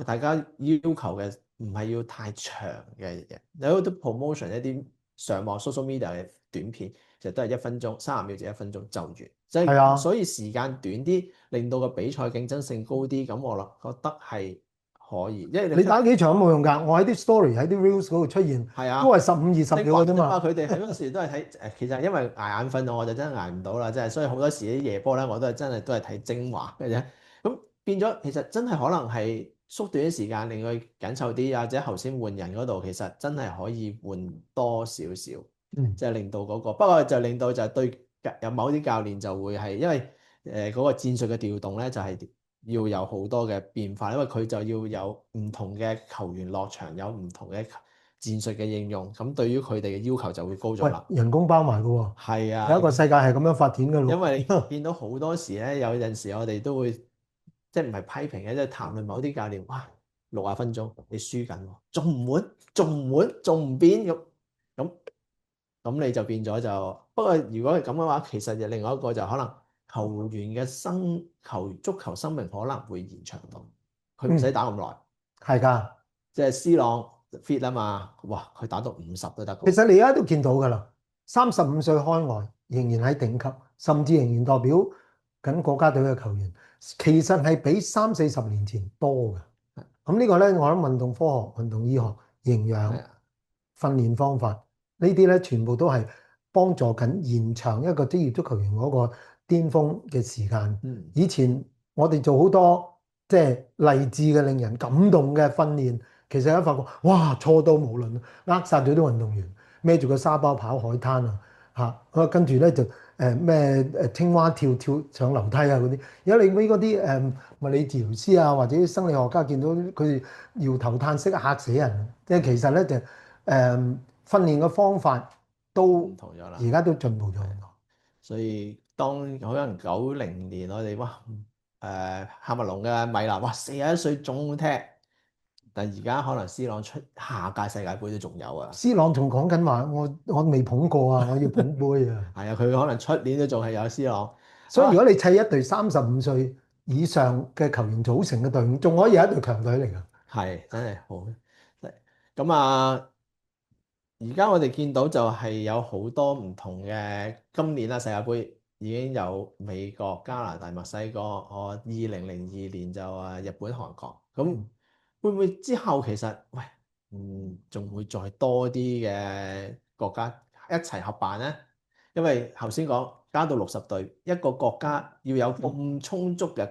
大家要求嘅唔係要太長嘅嘢，有好多 promotion 一啲上網 social media 嘅短片，其實都係1分鐘、30秒至1分鐘就完，即係所以時間短啲，令到個比賽競爭性高啲，咁我覺得係可以，因為你打幾場都冇用㗎。我喺啲 story 喺啲 reels 嗰度出現，都係15-20秒嘅啫嘛。佢哋喺嗰時都係睇其實因為捱眼瞓我就真係捱唔到啦，真係，所以好多時啲夜波咧，我都係真係都係睇精華嘅啫。咁變咗其實真係可能係縮短啲時間，令佢緊湊啲，或者頭先換人嗰度其實真係可以換多少少，即係令到嗰個。不過就令到就對有某啲教練就會係因為嗰個戰術嘅調動咧，就係要有好多嘅變化，因為佢就要有唔同嘅球員落場，有唔同嘅戰術嘅應用，咁對於佢哋嘅要求就會高咗啦。人工包埋㗎喎。係啊，有一個世界係咁樣發展㗎咯。因為你見到好多時咧，有陣時我哋都會即係唔係批評嘅，即係談論某啲教練，哇，60分鐘你輸緊喎，仲唔換，仲唔變咁你就變咗就。不過如果係咁嘅話，其實就另外一個就可能球員嘅足球生命可能會延長到，佢唔使打咁耐。係㗎，即係 C 朗 fit 啊嘛，哇，佢打到50都得。其實你而家都見到㗎啦，35歲開外仍然喺頂級，甚至仍然代表緊國家隊嘅球員，其實係比30-40年前多嘅。咁呢個咧，我諗運動科學、運動醫學、營養、訓練方法呢啲咧，全部都係幫助緊延長一個職業足球員嗰個巔峰嘅時間。嗯，以前我哋做好多即係勵志嘅、令人感動嘅訓練，其實一發覺，哇，錯到無倫，扼殺咗啲運動員，孭住個沙包跑海灘啊，嚇，跟住咧就咩青蛙跳上樓梯啊嗰啲。而家你俾嗰啲物理治療師啊，或者生理學家見到佢哋搖頭嘆息，嚇死人。即係其實咧就訓練嘅方法都唔同咗啦。而家都進步咗好多。所以當可能90年我哋哇喀麥隆嘅米蘭哇41歲仲踢，但而家可能 C 朗出下屆世界盃都仲有啊。C 朗仲講緊話，我未捧過啊，我要捧杯啊！係啊，佢可能出年都仲係有 C 朗。所以如果你砌一隊35歲以上嘅球員組成嘅隊伍，仲可以係一隊強隊嚟㗎。係真係好。咁啊，而家我哋見到就係有好多唔同嘅，今年啦世界盃已經有美國、加拿大、墨西哥，2002年就日本、韓國。咁會唔會之後其實喂仲會再多啲嘅國家一齊合辦呢？因為頭先講加到60隊，一個國家要有咁充足嘅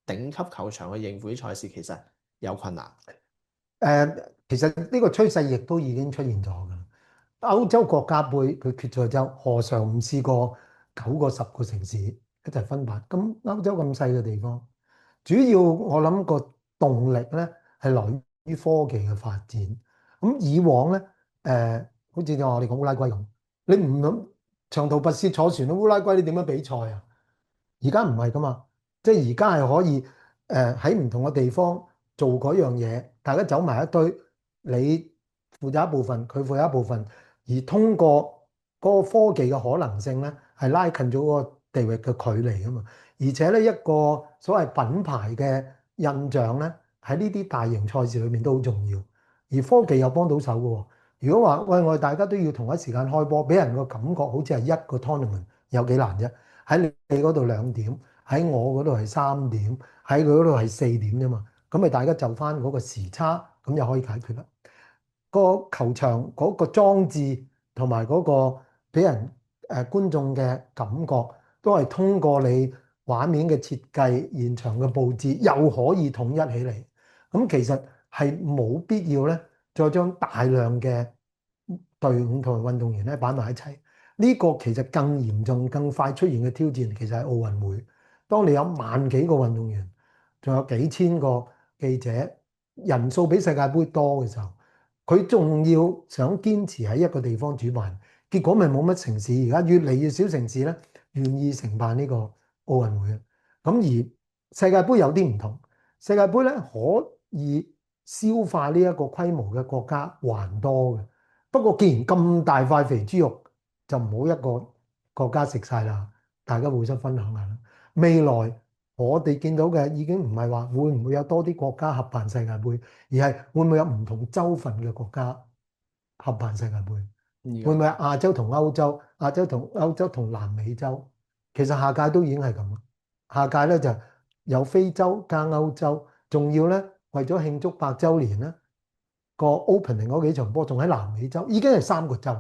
頂級球場去應付啲賽事，其實有困難。其實呢個趨勢亦都已經出現咗㗎啦。歐洲國家盃佢決賽周何嘗唔試過9個10個城市一齊分辦？咁歐洲咁細嘅地方，主要我諗個動力咧係來於科技嘅發展。咁以往咧好似我哋講烏拉圭咁，你唔諗長途跋涉坐船去烏拉圭，你點樣比賽啊？而家唔係噶嘛，即係而家係可以喺唔同嘅地方做嗰樣嘢，大家走埋一堆，你負責一部分，佢負責一部分，而通過嗰個科技嘅可能性咧，係拉近咗個地域嘅距離啊嘛。而且咧一個所謂品牌嘅印象咧，喺呢啲大型賽事裏面都好重要。而科技又幫到手嘅喎。如果話喂，我哋大家都要同一時間開波，俾人個感覺好似係一個 tournament，有幾難啫？喺你嗰度2點，喺我嗰度係3點，喺佢嗰度係4點啫嘛。咁咪大家就翻嗰個時差，咁就可以解決啦。個球場嗰個裝置同埋嗰個俾人觀眾嘅感覺，都係通過你畫面嘅設計、現場嘅佈置，又可以統一起嚟。咁其實係冇必要咧，再將大量嘅隊伍同埋運動員咧擺埋一齊。呢個其實更嚴重、更快出現嘅挑戰，其實係奧運會。當你有萬幾個運動員，仲有幾千個記者，人數比世界盃多嘅時候，佢仲要想堅持喺一個地方主辦，結果咪冇乜城市。而家越嚟越少城市咧願意承辦呢個奧運會啊。咁而世界盃有啲唔同，世界盃咧可以消化呢一個規模嘅國家還多嘅。不過既然咁大塊肥豬肉，就唔好一個國家食晒啦，大家互相分享下啦。未來我哋見到嘅已經唔係話會唔會有多啲國家合辦世界盃，而係會唔會有唔同州份嘅國家合辦世界盃？會唔會係亞洲同歐洲、亞洲同歐洲同南美洲？其實下屆都已經係咁啦。下屆咧就有非洲加歐洲，仲要咧為咗慶祝100週年咧，個 opening 嗰幾場波仲喺南美洲，已經係3個州。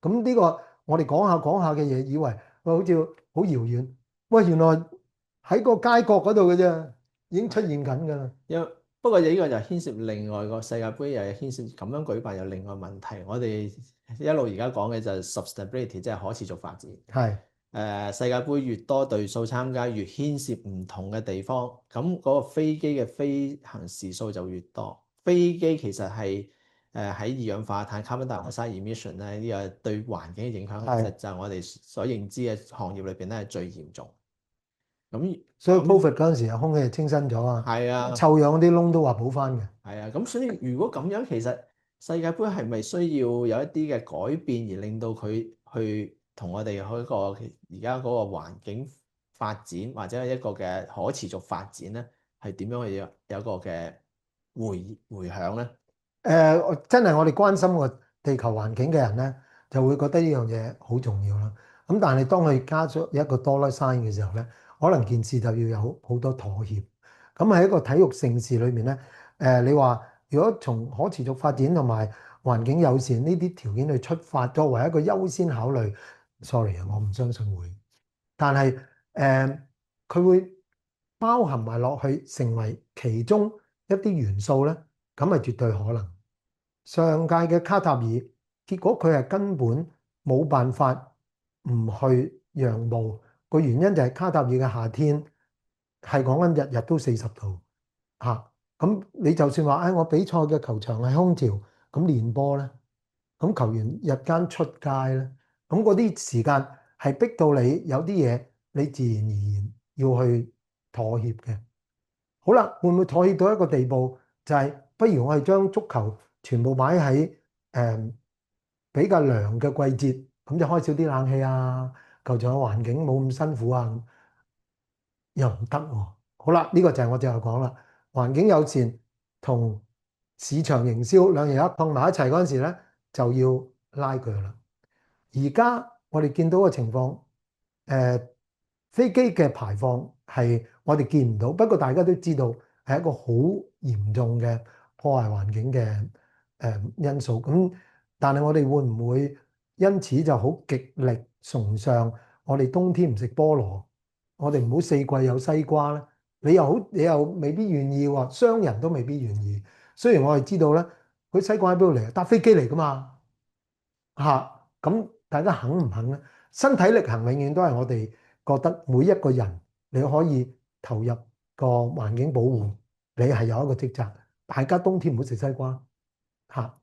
咁呢個我哋講下嘅嘢，以為喂好似好遙遠，喂原來喺個街角嗰度嘅啫，已經出現緊㗎啦。不過呢個就牽涉另外個世界盃，又牽涉咁樣舉辦有另外問題。我哋一路而家講嘅就係 sustainability，即係可持續發展。係世界盃越多隊數參加，越牽涉唔同嘅地方，咁嗰個飛機嘅飛行時數就越多。飛機其實係喺二氧化碳 carbon dioxide emission 咧，呢個對環境嘅影響，其實就係我哋所認知嘅行業裏邊咧係最嚴重。咁所以 Covid 嗰陣時空氣清新咗啊，係啊，臭氧啲窿都話補翻嘅。係啊，咁所以如果咁樣，其實世界盃係咪需要有一啲嘅改變，而令到佢去同我哋嗰個而家嗰個環境發展，或者係一個嘅可持續發展咧，係點樣去有一個嘅回響咧？真係我哋關心個地球環境嘅人咧，就會覺得呢樣嘢好重要啦。咁但係當佢加咗一個 dollar sign 嘅時候咧，可能件事就要有好多妥協。咁喺一個體育盛事裏面咧，你話如果從可持續發展同埋環境友善呢啲條件去出發，作為一個優先考慮。Sorry 啊，我唔相信會，但係佢會包含埋落去，成為其中一啲元素咧，咁係絕對可能。上屆嘅卡塔爾，結果佢係根本冇辦法唔去讓步，個原因就係卡塔爾嘅夏天係講緊日日都40度嚇。咁你就算話，我比賽嘅球場係空調，咁練波咧，咁球員日間出街咧，咁嗰啲時間係逼到你有啲嘢，你自然而然要去妥協嘅。好啦，會唔會妥協到一個地步，就係不如我係將足球全部擺喺比較涼嘅季節，咁就開少啲冷氣啊，球場嘅環境冇咁辛苦啊，又唔得喎。好啦，呢個就係我最後講啦，環境友善同市場營銷兩樣一碰埋一齊嗰陣時咧，就要拉鋸啦。而家我哋見到嘅情況，誒飛機嘅排放係我哋見唔到，不過大家都知道係一個好嚴重嘅破壞環境嘅因素。咁但係我哋會唔會因此就好極力崇尚我哋冬天唔食菠蘿，我哋唔好四季有西瓜咧？你又未必願意喎，商人都未必願意。雖然我哋知道咧，佢西瓜喺邊度嚟？搭飛機嚟㗎嘛。嚇，咁大家肯唔肯咧？身體力行永遠都係我哋覺得每一個人你可以投入個環境保護，你係有一個職責。大家冬天唔好食西瓜嚇，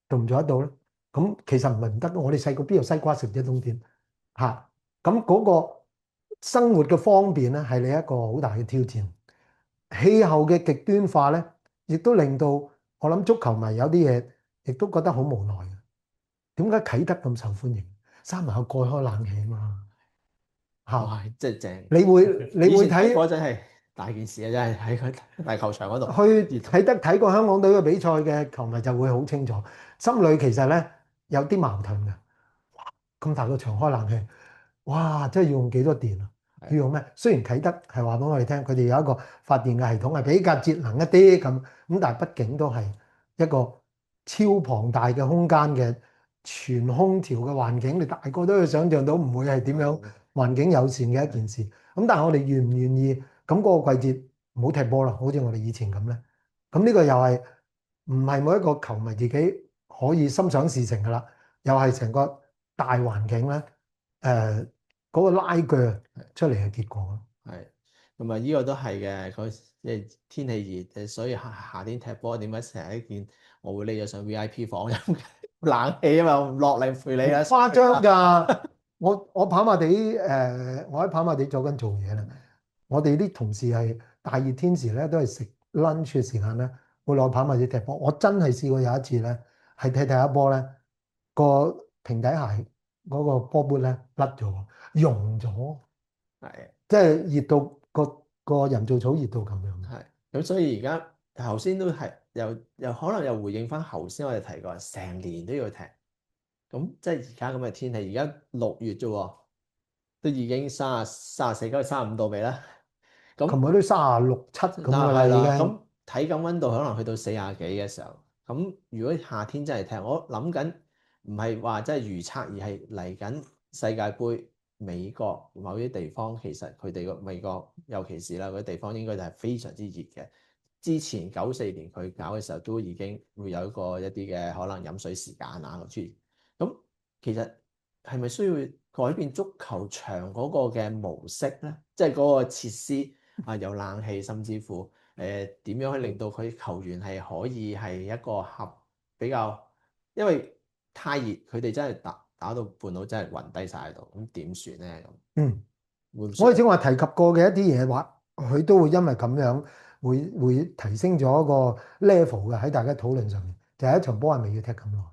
做唔做得到咧？咁其實唔係唔得，我哋細個邊有西瓜食啫？冬天嚇，咁嗰個生活嘅方便咧係你一個好大嘅挑戰。氣候嘅極端化咧，亦都令到我諗足球迷有啲嘢亦都覺得好無奈嘅。點解啟德咁受歡迎？閂埋個蓋開冷氣啊嘛嚇！哇，真係正！你會以前睇睇波真係大件事啊，真係喺佢大球場嗰度。去啟德睇過香港隊嘅比賽嘅球迷就會好清楚，心裏其實咧有啲矛盾嘅。咁大個場開冷氣，哇！真係要用幾多電啊？要用咩？雖然啟德係話俾我哋聽，佢哋有一個發電嘅系統係比較節能一啲咁，但係畢竟都係一個超龐大嘅空間嘅全空調嘅環境，你大個都要想像到唔會係點樣環境友善嘅一件事。咁但係我哋願唔願意咁嗰個季節唔好踢波啦？好似我哋以前咁咧，咁呢個又係唔係每一個球迷自己可以心想事成㗎啦？又係成個大環境咧，嗰個拉鋸出嚟嘅結果咯。係，同埋呢個都係嘅。佢即係天氣熱，所以夏天踢波點解成日見我會匿咗上 VIP 房飲冷氣啊嘛，我唔落嚟陪你啊！誇張㗎！我跑馬地我喺跑馬地做緊做嘢啦。我哋啲同事係大熱天時咧，都係食 lunch 嘅時間咧，會落跑馬地踢波。我真係試過有一次咧，係踢一波咧，個平底鞋嗰個波杯咧甩咗，溶咗，係即係熱到個人造草熱到咁樣。係咁，所以而家頭先都係又可能又回應翻頭先我哋提過，成年都要踢。咁即係而家咁嘅天氣，而家6月啫喎，都已經34、35度未啦？咁琴日都36、7咁㗎啦，已經。咁體感溫度可能去到40幾嘅時候，咁如果夏天真係踢，我諗緊唔係話真係預測，而係嚟緊世界盃，美國某啲地方其實佢哋個美國尤其是啦嗰啲地方應該就係非常之熱嘅。之前94年佢搞嘅時候都已經會有一啲嘅可能飲水時間啊嗰啲。咁其實係咪需要改變足球場嗰個嘅模式咧？即係嗰個設施啊，有冷氣，甚至乎點樣去令到佢球員係可以係一個比較，因為太熱，佢哋真係打到半路真係暈低晒喺度，咁點算咧？咁我哋正話提及過嘅一啲嘢話，佢都會因為咁樣會提升咗個 level 嘅喺大家討論上面，就係一場波係咪要踢咁耐？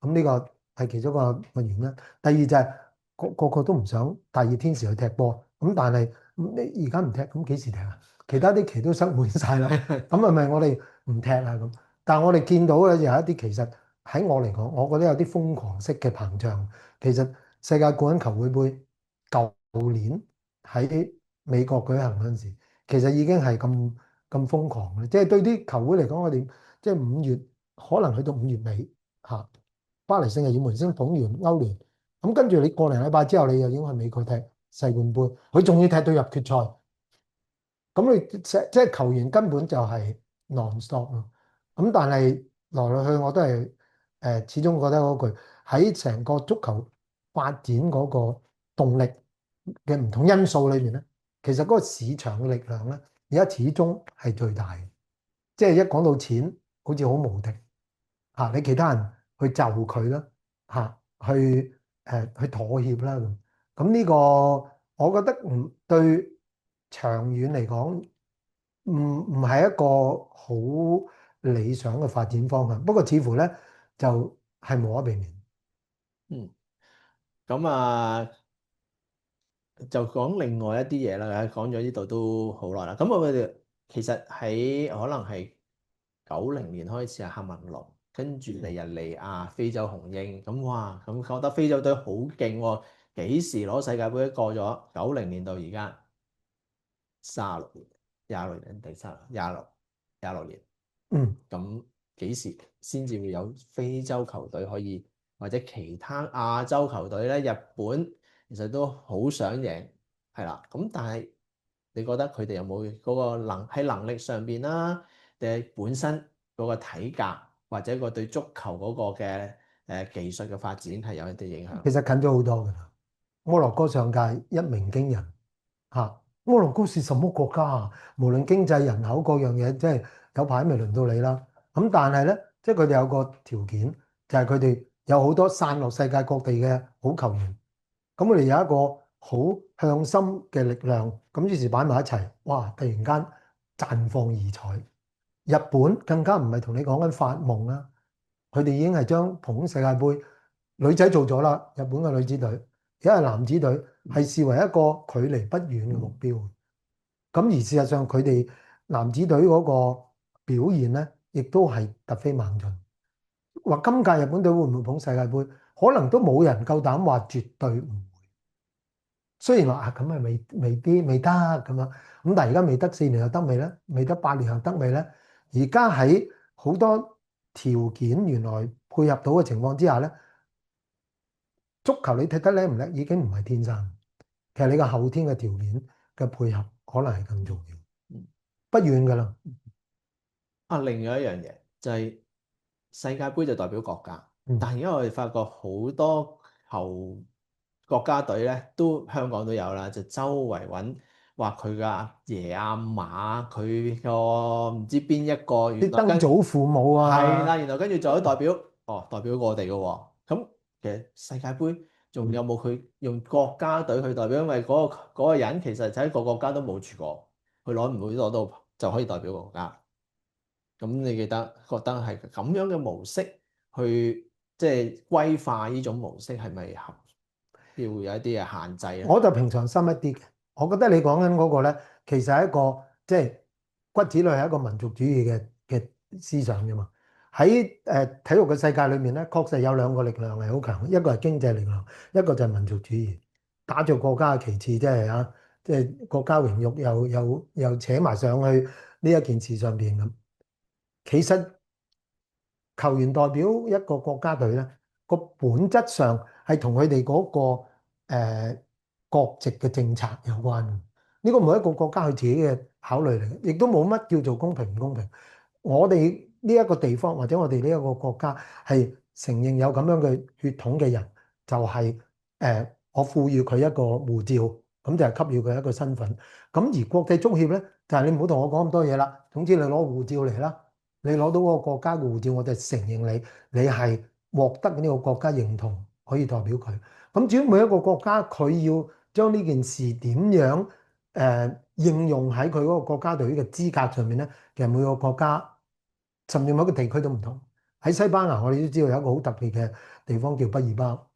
咁呢個係其中一個原因。第二就係個都唔想大熱天時去踢波，咁但係你而家唔踢，咁幾時踢啊？其他啲期都塞滿晒啦，咁係咪我哋唔踢啊？咁，但係我哋見到咧有一啲其實喺我嚟講，我覺得有啲瘋狂式嘅膨脹。其實世界冠軍球會杯舊年喺美國舉行嗰陣時，其實已經係咁瘋狂嘅，即係對啲球會嚟講，我哋即係5月可能去到5月尾嚇。巴黎聖日耳門先捧完歐聯，咁跟住你個零禮拜之後，你又已經去美國踢世冠盃，佢仲要踢到入決賽。咁你即係球員根本就係 non-stop 咯。咁但係來來去我都係始終覺得嗰句喺成個足球發展嗰個動力嘅唔同因素裏面咧，其實嗰個市場嘅力量咧，而家始終係最大嘅。即係一講到錢，好似好無敵嚇，你其他人去就佢啦嚇，去妥協啦咁。咁呢個我覺得唔對長遠嚟講，唔係一個好理想嘅發展方向。不過似乎咧就係無可避免。嗯，咁啊就講另外一啲嘢啦，講咗呢度都好耐啦。咁我哋其實喺可能係90年開始係喀麥隆，跟住尼日利亞、非洲雄鷹，咁哇，咁覺得非洲隊好勁喎，幾時攞世界盃？過咗90年到而家36年，26年第三26年，嗯，咁幾時先至會有非洲球隊可以，或者其他亞洲球隊咧？日本其實都好想贏，係啦。咁但係你覺得佢哋有冇嗰個喺能力上邊啦，定係本身嗰個體格或者個對足球嗰個嘅技術嘅發展係有一啲影響？其實近咗好多㗎啦。摩洛哥上屆一鳴驚人嚇。摩洛哥是什麼國家啊？無論經濟、人口各樣嘢，即係有排未輪到你啦。咁但係咧，即係佢哋有個條件，就係佢哋有好多散落世界各地嘅好球員。咁佢哋有一個好向心嘅力量，咁於是擺埋一齊，哇！突然間綻放異彩。日本更加唔係同你講緊發夢啦，佢哋已經係將捧世界盃女仔做咗啦，日本嘅女子隊，而家係男子隊，係視為一個距離不遠嘅目標。咁而事實上佢哋男子隊嗰個表現咧，亦都係突飛猛進。話今屆日本隊會唔會捧世界盃？可能都冇人夠膽話絕對唔會。雖然話啊，咁咪未得咁樣，咁但係而家未得4年又得未咧？未得8年又得未咧？而家喺好多條件原來配合到嘅情況之下咧，足球你踢得叻唔叻已經唔係天生，其實你個後天嘅條件嘅配合可能係更重要，不遠噶啦。啊，另外一樣嘢就係世界盃就代表國家，但係而家我哋發覺好多國家隊咧，都香港都有啦，就周圍揾話佢嘅阿爺阿嫲，佢個唔知邊一個啲曾祖父母啊，係啦，然後跟住做咗代表，代表我哋嘅喎。咁其實世界盃仲有冇佢用國家隊去代表？因為嗰個人其實喺個國家都冇住過，佢唔會攞到就可以代表國家。咁你覺得係咁樣嘅模式去即係歸化呢種模式係咪要有一啲嘅限制咧？我就平常心一啲嘅。我覺得你講緊嗰個咧，其實係一個即係骨子裏係一個民族主義嘅思想啫嘛。喺體育嘅世界裏面咧，確實有兩個力量係好強，一個係經濟力量，一個就係民族主義。打着國家嘅旗幟，即係國家榮譽又扯埋上去呢一件事上邊咁。其實球員代表一個國家隊咧，個本質上係同佢哋嗰個國籍嘅政策有關嘅。呢個每一個國家佢自己嘅考慮嚟嘅，亦都冇乜叫做公平唔公平。我哋呢一個地方或者我哋呢一個國家係承認有咁樣嘅血統嘅人，就係我賦予佢一個護照，咁就係給予佢一個身份。咁而國際足協咧，就係你唔好同我講咁多嘢啦。總之你攞護照嚟啦。你攞到嗰個國家嘅護照，我就承認你係獲得呢個國家認同，可以代表佢。咁至於每一個國家，佢要將呢件事點樣應用喺佢嗰個國家隊嘅資格上面咧，其實每個國家甚至每一個地區都唔同。喺西班牙，我哋都知道有一個好特別嘅地方叫畢爾包，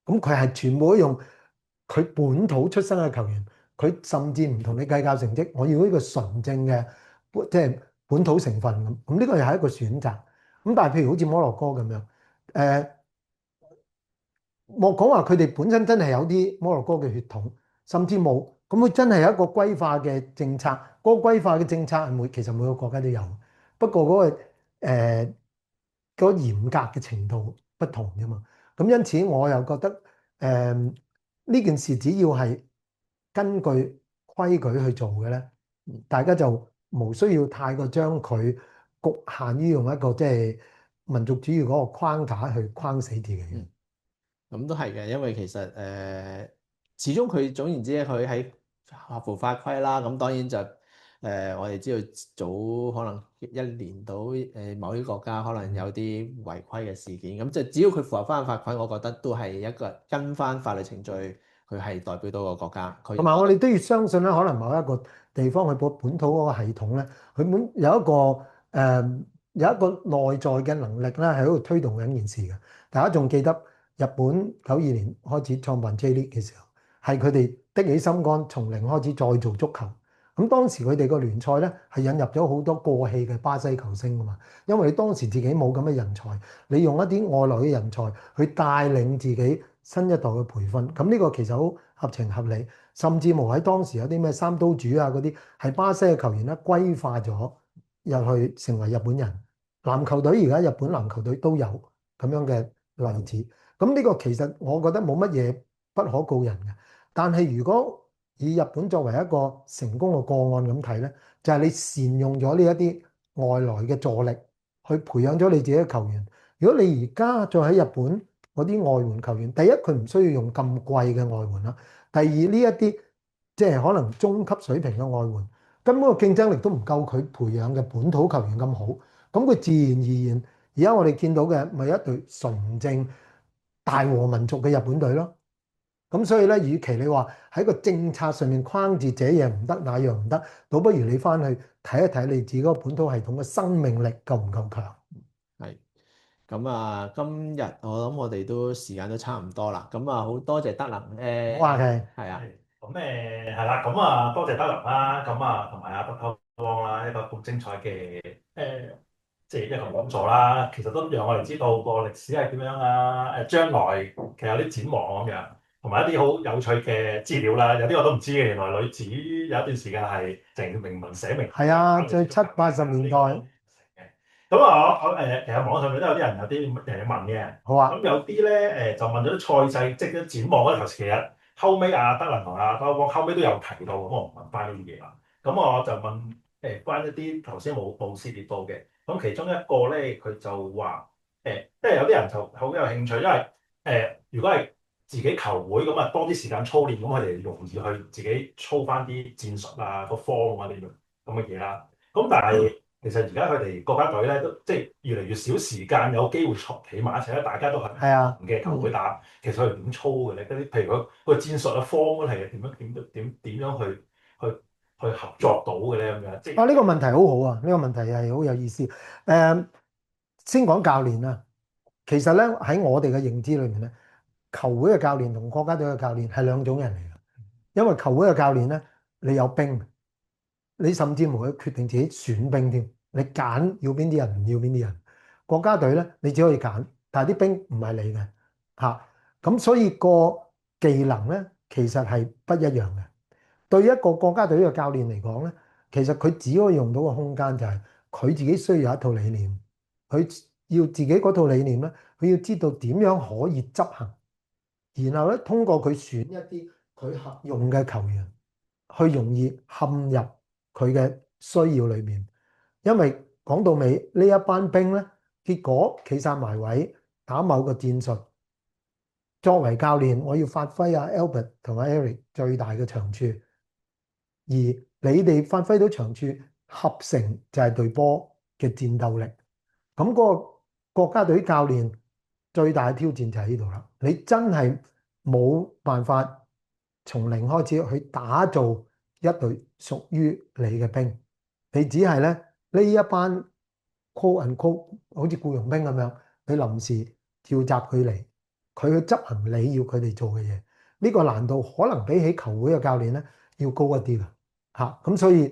咁佢係全部都用佢本土出身嘅球員，佢甚至唔同你計較成績，我要呢個純正嘅即係本土成分咁，咁呢個又係一個選擇。咁但係譬如好似摩洛哥咁樣，莫講話佢哋本身真係有啲摩洛哥嘅血統，甚至冇，咁佢真係有一個歸化嘅政策。嗰個歸化嘅政策係其實每個國家都有，不過嗰個個嚴格嘅程度不同啫嘛。咁因此我又覺得呢件事只要係根據規矩去做嘅咧，大家就無需要太過將佢局限於用一個即係民族主義嗰個框架去框死自己。咁都係嘅，因為其實始終佢總言之，佢喺合乎法規啦。咁當然就我哋知道早可能1年到某啲國家可能有啲違規嘅事件。咁即係只要佢符合翻法規，我覺得都係一個跟翻法律程序，佢係代表到個國家。同埋我哋都要相信咧，可能某一個地方佢本土嗰個系統咧，佢有一個有一個內在嘅能力咧，係喺度推動緊件事嘅。大家仲記得日本92年開始創辦 J League 嘅時候，係佢哋的起心肝，從零開始再做足球。咁當時佢哋個聯賽咧係引入咗好多過氣嘅巴西球星㗎嘛，因為你當時自己冇咁嘅人才，你用一啲外來嘅人才去帶領自己新一代嘅培訓，咁呢個其實好合情合理。甚至乎喺當時有啲咩三刀主啊嗰啲係巴西嘅球員咧，歸化咗入去成為日本人。籃球隊而家日本籃球隊都有咁樣嘅例子。咁呢個其實我覺得冇乜嘢不可告人嘅。但係如果以日本作為一個成功嘅個案咁睇咧，就係你善用咗呢一啲外來嘅助力去培養咗你自己嘅球員。如果你而家再喺日本嗰啲外援球員，第一佢唔需要用咁貴嘅外援啦。第二呢一啲即係可能中級水平嘅外援，根本個競爭力都唔夠佢培養嘅本土球員咁好，咁佢自然而然，而家我哋見到嘅咪一隊純正大和民族嘅日本隊咯。咁所以咧，與其你話喺個政策上面框住這樣唔得那樣唔得，倒不如你翻去睇一睇你自己個本土系統嘅生命力夠唔夠強。係。咁啊，今日我諗我哋都時間都差唔多啦。咁啊，好多謝德能好話嘅，係啊，咁係啦，咁啊多謝德能啦，咁啊同埋阿北偷汪啦，一個咁精彩嘅即係一個講座啦。其實都讓我哋知道個歷史係點樣啊，將來其實有啲展望咁樣，同埋一啲好有趣嘅資料啦。有啲我都唔知嘅，原來女子有一段時間係淨明文寫明。係啊，在70、80年代。咁啊，其實網上面都有啲人有啲問嘅。好啊。咁有啲咧就問咗啲賽制，即係啲展望嗰頭，其實後尾阿德能同阿兜邦後尾都有提到，咁我唔問翻呢啲嘢啦。咁我就問關一啲頭先冇涉獵到嘅。咁其中一個咧，佢就話即係有啲人就好有興趣，因為如果係自己球會咁啊，多啲時間操練，咁佢哋容易去自己操翻啲戰術啊、個方啊啲咁嘅嘢啦。咁但係其實而家佢哋國家隊咧都即係越嚟越少時間有機會企埋一齊咧，大家都係唔嘅球會打。其實佢哋點操嘅咧？嗰啲譬如個戰術啊、方係點樣去合作到嘅咧？咁樣即係呢個問題好好啊！呢個問題係好有意思。先講教練啊，其實咧喺我哋嘅認知裏面咧，球會嘅教練同國家隊嘅教練係兩種人嚟嘅。因為球會嘅教練咧，你有兵，你甚至乎去決定自己選兵添，你揀要邊啲人，唔要邊啲人。國家隊咧，你只可以揀，但係啲兵唔係你嘅嚇。咁所以個技能咧，其實係不一樣嘅。對一個國家隊嘅教練嚟講咧，其實佢只可以用到嘅空間就係佢自己需要有一套理念，佢要自己嗰套理念咧，佢要知道點樣可以執行，然後咧通過佢選一啲佢合用嘅球員，去容易陷入佢嘅需要裏面。因為講到尾呢一班兵咧，結果企晒埋位打某個戰術。作為教練，我要發揮阿 Albert 同阿 Eric 最大嘅長處。而你哋發揮到長處，合成就係隊波嘅戰鬥力。咁嗰個國家隊教練最大嘅挑戰就喺呢度啦。你真係冇辦法從零開始去打造一隊屬於你嘅兵，你只係咧呢一班 call and call 好似僱傭兵咁樣，你臨時召集佢嚟，佢去執行你要佢哋做嘅嘢。呢個難度可能比起球會嘅教練咧要高一啲㗎。咁所以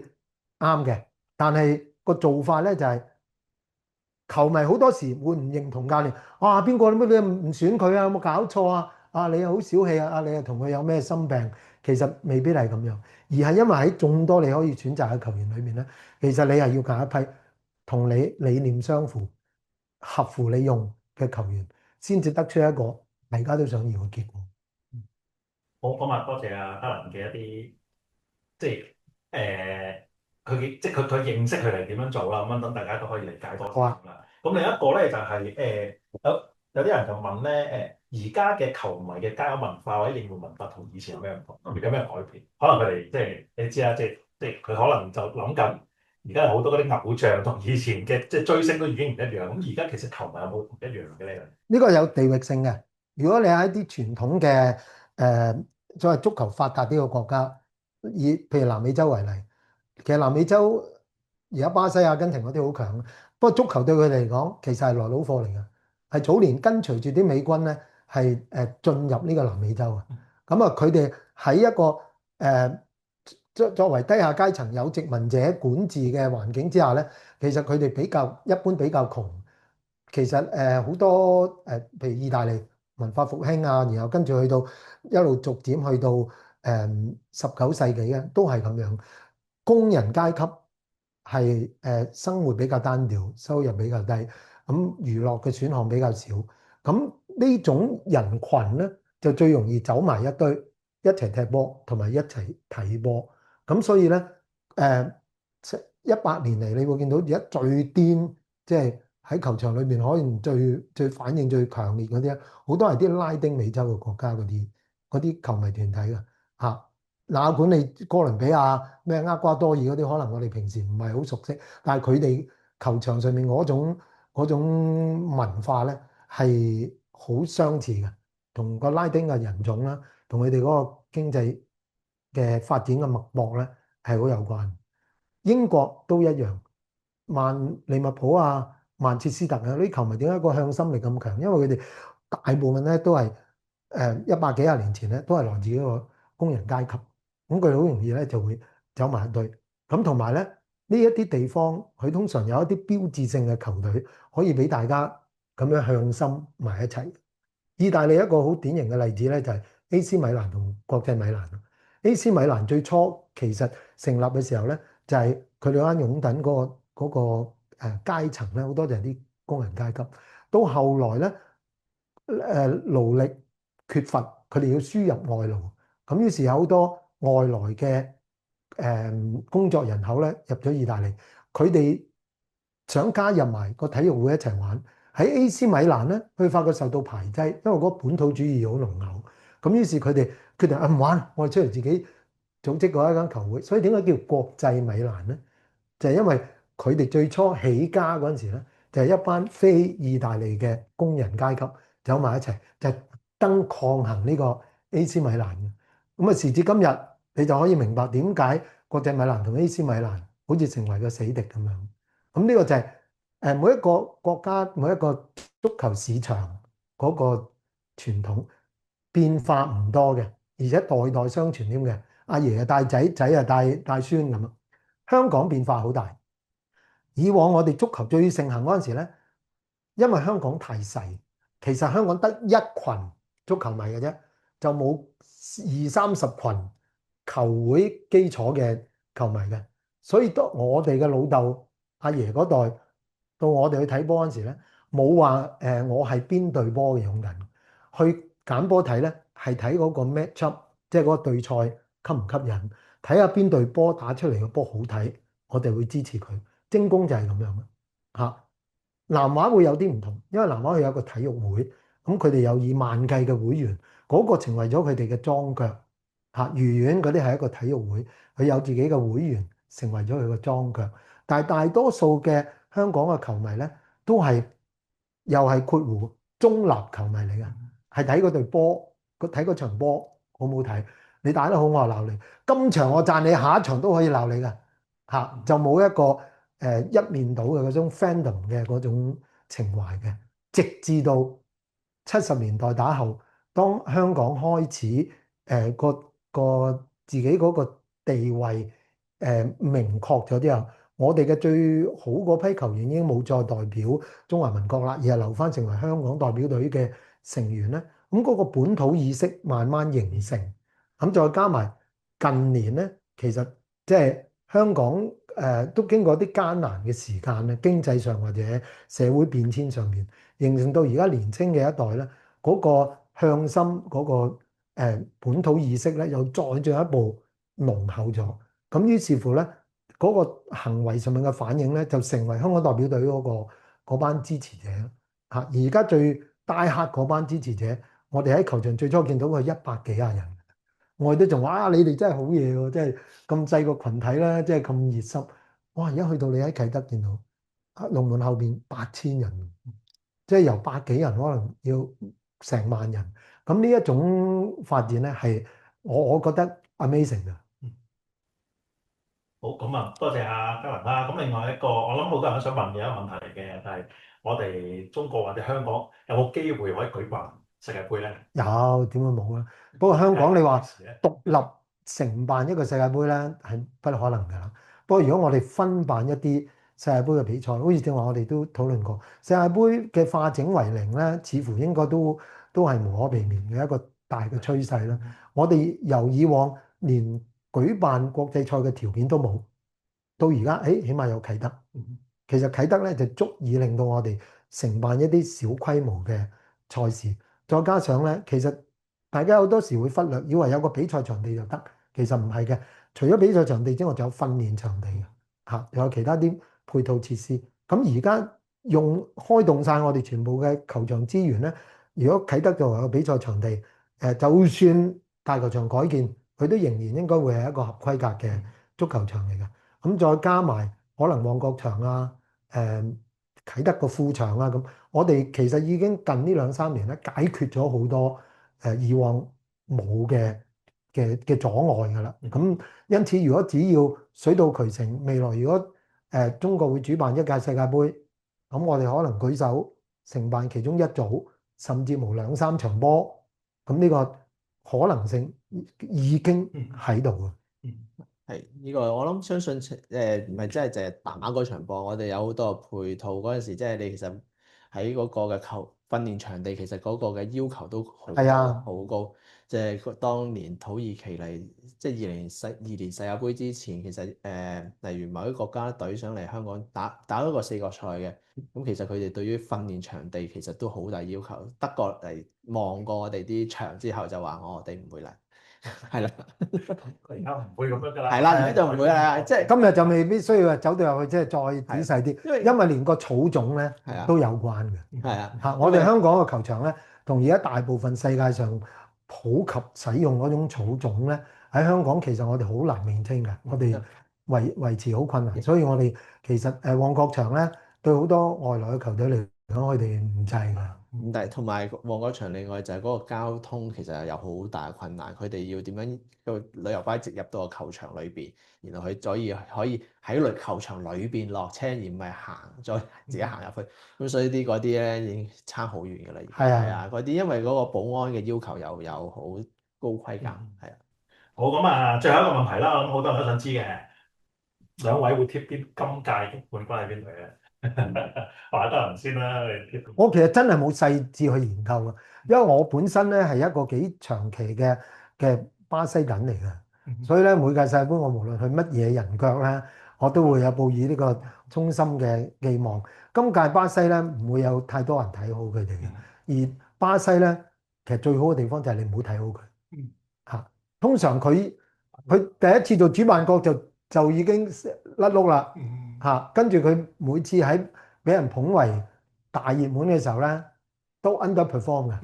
啱嘅，但係個做法咧就係球迷好多時會唔認同教練。哇，邊個乜你唔選佢啊？有冇搞錯啊？你好小氣啊！你又同佢有咩心病？其實未必係咁樣，而係因為喺眾多你可以選擇嘅球員裏面咧，其實你係要揀一批同你理念相符、合乎你用嘅球員，先至得出一個大家都想要嘅結果。好，今日多謝阿德倫嘅一啲即係佢認識佢哋點樣做啦，咁樣等大家都可以理解多好啊，啲啦。咁另一個咧就係、有啲人就問咧而家嘅球迷嘅加油文化或者應援文化同以前有咩唔同，有咩改變？可能佢哋即係你知啦，即係佢可能就諗緊而家有好多嗰啲偶像同以前嘅即係追星都已經唔一樣。咁而家其實球迷有冇唔一樣嘅咧？呢個有地域性嘅。如果你喺啲傳統嘅所謂足球發達啲嘅國家，以譬如南美洲為例，其實南美洲而家巴西、阿根廷嗰啲好強，不過足球對佢哋嚟講其實係來佬貨嚟嘅，係早年跟隨住啲美軍咧係進入呢個南美洲啊。咁啊，佢哋喺一個作為低下階層有殖民者管治嘅環境之下咧，其實佢哋一般比較窮。其實好多譬如意大利文化復興啊，然後跟住去到一路逐漸去到19世紀嘅，都係咁樣。工人階級係生活比較單調，收入比較低，咁娛樂嘅選項比較少。咁呢種人群咧，就最容易走埋一堆，一齊踢波同埋一齊睇波。咁所以咧100年嚟，你會見到而家最癲，即係喺球場裏邊可能最反應最強烈嗰啲咧，好多係啲拉丁美洲嘅國家嗰啲球迷團體嘅嚇。哪管你哥倫比亞咩厄瓜多爾嗰啲，可能我哋平時唔係好熟悉，但係佢哋球場上面嗰種文化咧係好相似嘅，同個拉丁嘅人種啦，同佢哋嗰個經濟嘅發展嘅脈搏咧係好有關。英國都一樣，利物浦啊、曼徹斯特啊呢啲球迷點解個向心力咁強？因為佢哋大部分咧都係100幾廿年前咧都係來自一個工人階級，咁佢好容易咧就會走埋一堆。咁同埋咧呢一啲地方，佢通常有一啲標誌性嘅球隊可以俾大家咁樣向心埋一齊。意大利一個好典型嘅例子咧就係 AC 米蘭同國際米蘭。AC 米蘭最初其實成立嘅時候咧，就係佢哋間擁躉嗰個階層咧，好多就係啲工人階級。到後來咧，勞力缺乏，佢哋要輸入外勞，咁於是有好多外來嘅工作人口咧入咗意大利，佢哋想加入埋個體育會一齊玩。喺 AC 米蘭咧，佢發覺受到排擠，因為嗰個本土主義好濃厚。咁於是佢哋決定唔玩，我哋出嚟自己組織過一間球會。所以點解叫國際米蘭咧？就係因為佢哋最初起家嗰陣時咧，就係一班非意大利嘅工人階級走埋一齊，就係登抗衡呢個 AC 米蘭嘅。咁啊，時至今日，你就可以明白點解國際米蘭同 AC 米蘭好似成為個死敵咁樣。咁呢個就係每一個國家每一個足球市場嗰個傳統變化唔多嘅，而且代代相傳添嘅。阿爺啊帶仔，仔啊帶孫咁啊。香港變化好大。以往我哋足球最盛行嗰陣時咧，因為香港太細，其實香港得一群足球迷嘅啫，就冇20-30群球會基礎嘅球迷嘅。所以當我哋嘅老豆阿爺嗰代到我哋去睇波嗰陣時咧，冇話我係邊隊波嘅擁躉，去揀波睇咧係睇嗰個 match up，即係嗰個對賽吸唔吸引，睇下邊隊波打出嚟嘅波好睇，我哋會支持佢。精工就係咁樣嘅嚇。南華會有啲唔同，因為南華佢有個體育會，咁佢哋有以萬計嘅會員，嗰個成為咗佢哋嘅莊腳嚇。愉園嗰啲係一個體育會，佢有自己嘅會員，成為咗佢嘅莊腳。但係大多數嘅香港嘅球迷咧，都係又係括弧中立球迷嚟嘅，係睇嗰隊波，睇嗰場波好唔好睇？你打得好，我就鬧你；今場我讚你，下一場都可以鬧你嘅嚇，就冇一個一面倒嘅嗰種 fandom 嘅嗰種情懷嘅。直至到70年代打後，當香港開始個自己嗰個地位明確咗之後，我哋嘅最好嗰批球員已經冇再代表中華民國啦，而係留翻成為香港代表隊嘅成員咧。咁嗰個本土意識慢慢形成，咁再加埋近年咧，其實即係香港都經過啲艱難嘅時間咧，經濟上或者社會變遷上面，形成到而家年青嘅一代咧，嗰個向心嗰個本土意識咧，又再進一步濃厚咗。咁於是乎咧，嗰個行為上面嘅反應咧，就成為香港代表隊嗰班支持者嚇。而家最大客嗰班支持者，我哋喺球場最初見到佢100幾廿人。我哋都仲話啊，你哋真係好嘢喎！即係咁細個群體啦，即係咁熱心。哇！而家去到你喺啟德見到啊，龍門後邊8000人，即係由百幾人可能要成萬人。咁呢一種發展咧，係我覺得 amazing 嘅。好，咁啊，多謝阿嘉文啦。咁另外一個，我諗好多人都想問嘅一個問題嘅，就係我哋中國或者香港有冇機會可以舉辦世界盃咧？有點會冇啊？不過香港你話獨立承辦一個世界盃咧，係不可能㗎啦。不過如果我哋分辦一啲世界盃嘅比賽，好似正話我哋都討論過，世界盃嘅化整為零咧，似乎應該都係無可避免嘅一個大嘅趨勢啦。我哋由以往連舉辦國際賽嘅條件都冇，到而家起碼有啟德。其實啟德咧就足以令到我哋承辦一啲小規模嘅賽事。再加上咧，其實大家好多時會忽略，以為有個比賽場地就得，其實唔係嘅。除咗比賽場地之外，仲有訓練場地嘅嚇，又有其他啲配套設施。咁而家開動晒我哋全部嘅球場資源咧，如果啟德作為個比賽場地，就算大球場改建，佢都仍然應該會係一個合規格嘅足球場嚟嘅。咁再加埋可能旺角場啊，啟德個副場啊咁。我哋其實已經近呢2-3年咧，解決咗好多以往冇嘅阻礙㗎啦。咁因此，如果只要水到渠成，未來如果中國會主辦一屆世界盃，咁我哋可能舉手承辦其中一組，甚至乎2-3場波，咁呢個可能性已經喺度啊。係呢個，我諗相信唔係真係淨係打嗰場波，我哋有好多配套嗰陣時，即係你其實喺嗰個嘅訓練場地，其實嗰個嘅要求都好係啊，好高。即係當年土耳其嚟，即係2002年世界盃之前，其實例如某啲國家隊想嚟香港打一個4國賽嘅，咁其實佢哋對於訓練場地其實都好大要求。德國嚟望過我哋啲場之後就話我哋唔會嚟。係啦，而家唔會咁樣㗎啦。係啦，而家就唔會啦，即係今日就未必需要走到入去，即係再仔細啲，因為連個草種咧都有關嘅。係啊，嚇！我哋香港嘅球場咧，同而家大部分世界上普及使用嗰種草種咧，喺香港其實我哋好難maintain嘅，我哋維持好困難，所以我哋其實旺角場咧對好多外來嘅球隊嚟講，佢哋唔制㗎。咁但係同埋旺角場另外就係嗰個交通其實係有好大嘅困難，佢哋要點樣個旅遊巴直入到個球場裏邊，然後佢可以喺球場裏邊落車，而唔係再自己行入去。咁所以嗰啲咧已經差好遠㗎啦。係啊，嗰啲因為嗰個保安嘅要求又有好高規格，係啊。好，咁啊，最後一個問題啦，我諗好多人都想知嘅，兩位會貼啲今屆嘅冠軍喺邊度嘅？話得人先啦，你貼。我其實真係冇細緻去研究啊，因為我本身咧係一個幾長期嘅巴西人嚟嘅，所以咧每屆世界盃我無論去乜嘢人腳咧，我都會有報以呢個衷心嘅寄望。今屆巴西咧唔會有太多人睇好佢哋嘅，而巴西咧其實最好嘅地方就係你唔好睇好佢嚇。通常佢第一次做主辦國就已經甩碌啦嚇，跟住佢每次喺俾人捧為大熱門嘅時候咧，都 underperform 嘅。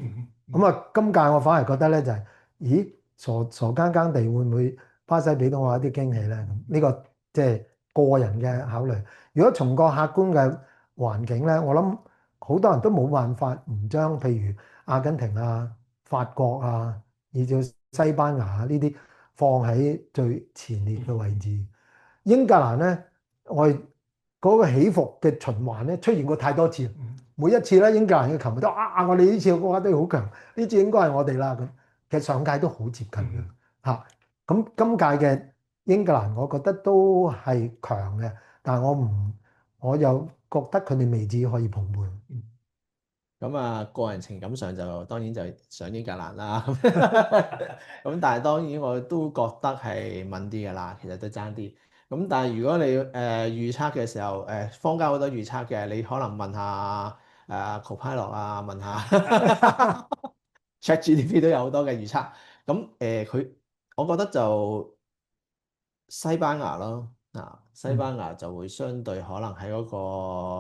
咁啊，今屆我反而覺得咧就係，咦，傻更更地會唔會巴西俾到我一啲驚喜咧？呢個即係個人嘅考慮。如果從個客觀嘅環境咧，我諗好多人都冇辦法唔將譬如阿根廷啊、法國啊，以至西班牙啊呢啲放喺最前列嘅位置。英格蘭咧，我哋嗰個起伏嘅循環咧出現過太多次，每一次咧英格蘭嘅球迷都我哋呢次嘅國家隊好強，呢次應該係我哋啦咁。其實上屆都好接近嘅嚇，咁今屆嘅英格蘭我覺得都係強嘅，但係我又覺得佢哋未至於可以捧杯。咁啊，個人情感上就當然就想英格蘭啦。咁但係當然我都覺得係問啲㗎啦，其實都爭啲。咁但係如果你預測嘅時候，坊間好多預測嘅，你可能問下Copilot 啊，問下 ChatGPT 都有好多嘅預測。咁我覺得就西班牙咯，西班牙就會相對可能喺嗰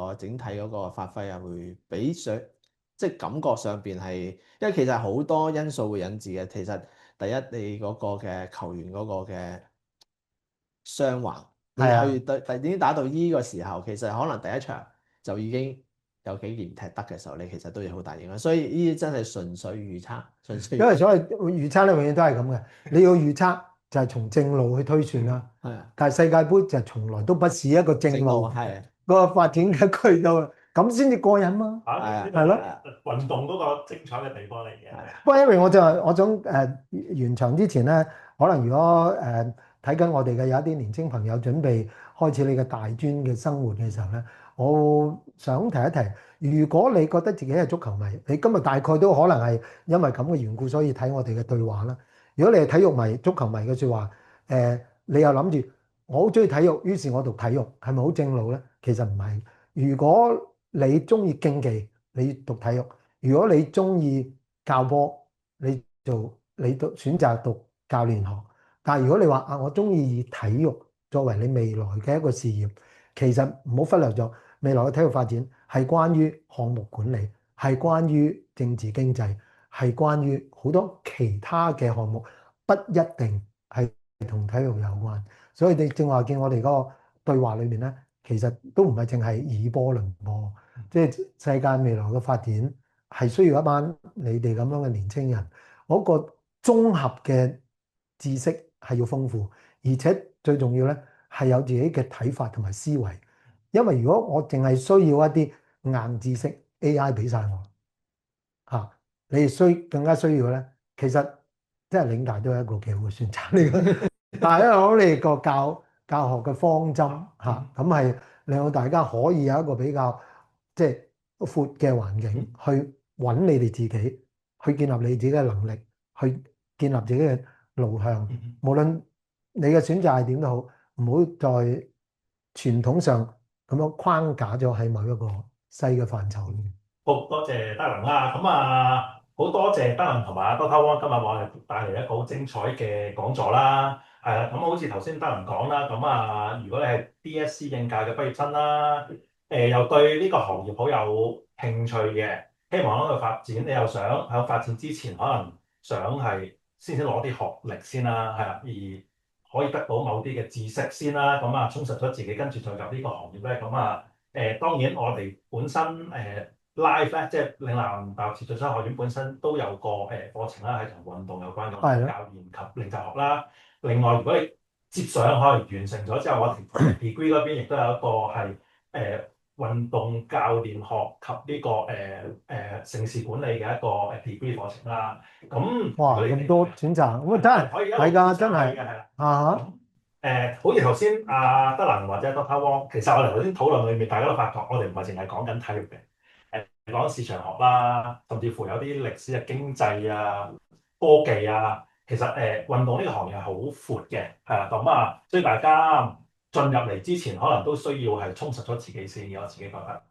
個整體嗰個發揮啊，會比上即係感覺上邊係，因為其實好多因素會引致嘅。其實第一你嗰個嘅球員嗰個嘅傷患，你係啊，去已經打到呢個時候，其實可能第一場就已經有幾件踢得嘅時候，你其實都有好大影響。所以呢啲真係純粹預測，純粹因為所謂預測咧，永遠都係咁嘅。你要預測就係從正路去推算啦，係啊，但係世界盃就從來都不是一個正正路路係個發展嘅渠道，咁先至過癮嘛。啊，係啊呢係咯個運動嗰個精彩嘅地方嚟嘅。不過因為我想完場之前咧，可能如果睇緊我哋嘅有一啲年青朋友準備開始你嘅大專嘅生活嘅時候咧，我想提一提，如果你覺得自己係足球迷，你今日大概都可能係因為咁嘅緣故，所以睇我哋嘅對話啦。如果你係體育迷、足球迷嘅説話，你又諗住我好中意體育，於是我讀體育，係咪好正路咧？其實唔係。如果你中意競技，你讀體育；如果你中意教波，你選擇讀教練學。但係如果你話我中意以體育作為你未來嘅一個事業，其實唔好忽略咗未來嘅體育發展係關於項目管理，係關於政治經濟，係關於好多其他嘅項目，不一定係同體育有關。所以你正話見我哋嗰個對話裏面咧，其實都唔係淨係以波論波，即係世界未來嘅發展係需要一班你哋咁樣嘅年青人，嗰個綜合嘅知識係要豐富，而且最重要咧係有自己嘅睇法同埋思維。因為如果我淨係需要一啲硬知識，AI 俾晒我嚇，你更加需要咧，其實即係領大都係一個幾好嘅選擇嚟嘅。但係因為我哋個教學嘅方針嚇，咁係令到大家可以有一個比較即係闊嘅環境去揾你哋自己，去建立你自己嘅能力，去建立自己嘅路向。無論你嘅選擇係點都好，唔好在傳統上咁樣框架咗喺某一個細嘅範疇裏面。好多謝德能啦，咁啊好多謝德能同埋阿 Doctor Wong 今日為我哋帶嚟一個好精彩嘅講座啦。係啦，咁好似頭先德能講啦，咁啊如果你係 DSE 應屆嘅畢業生啦，又對呢個行業好有興趣嘅，希望喺度發展，你又想喺發展之前可能想係先攞啲學歷先啦，係啦，而可以得到某啲嘅知識先啦，咁啊充實咗自己，跟住再入呢個行業咧，咁啊當然我哋本身Live 咧，即係嶺南大學持續進修學院本身都有個課程啦，係同運動有關嘅係咯教練及領袖學啦。另外，如果你接上可能完成咗之後，我哋 degree 嗰邊亦都有一個係運動教練學及呢個城市管理嘅一個degree 課程啦。咁哇，咁多選擇，咁真係可以一路係㗎，真嘅係係啦。啊咁好似頭先阿德能或者 Doctor Wong，其實我哋頭先討論裏面，大家都發覺我哋唔係淨係講緊體育嘅。講市場學啦，甚至乎有啲歷史嘅經濟啊、科技啊，其實運動呢個行業係好闊嘅，係啦，咁啊，所以大家進入嚟之前，可能都需要係充實咗自己先嘅，我自己覺得。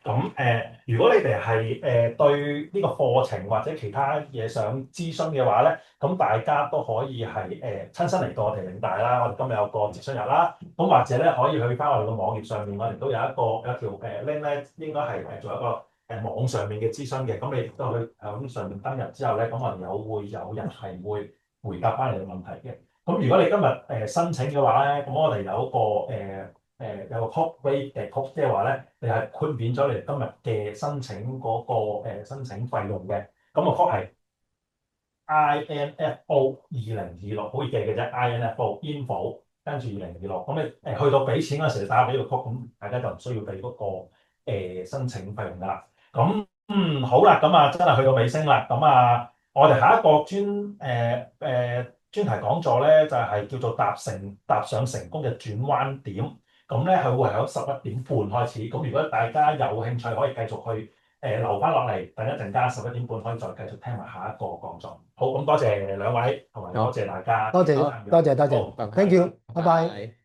咁如果你哋係對呢個課程或者其他嘢想諮詢嘅話咧，咁大家都可以係親身嚟到我哋嶺大啦，我哋今日有個諮詢日啦，咁或者咧可以去翻我哋個網頁上面，我哋都有一條link 咧，應該係做一個網上面嘅諮詢嘅，咁你亦都去喺上面登入之後咧，咁我哋會有人係會回答翻你嘅問題嘅。咁如果你今日申請嘅話咧，咁我哋有一個有個 code rate 嘅 code，即係話咧，你係豁免咗你哋今日嘅申請嗰個申請費用嘅。咁個 code 係 INFO 2026，好易記嘅啫。INFO info 跟住2026，咁你去到俾錢嗰陣時，你打俾個 code，咁大家就唔需要俾嗰個申請費用噶啦。咁好啦，咁啊真係去到尾聲啦。咁啊，我哋下一個專題講座咧，就係叫做踏上成功嘅轉彎點。咁咧，佢會係喺11點半開始。咁如果大家有興趣，可以繼續去留翻落嚟，等一陣間11點半可以再繼續聽埋下一個講座。好，咁多謝兩位，同埋多謝大家。多謝，好多謝，多謝好，thank you，拜拜。拜。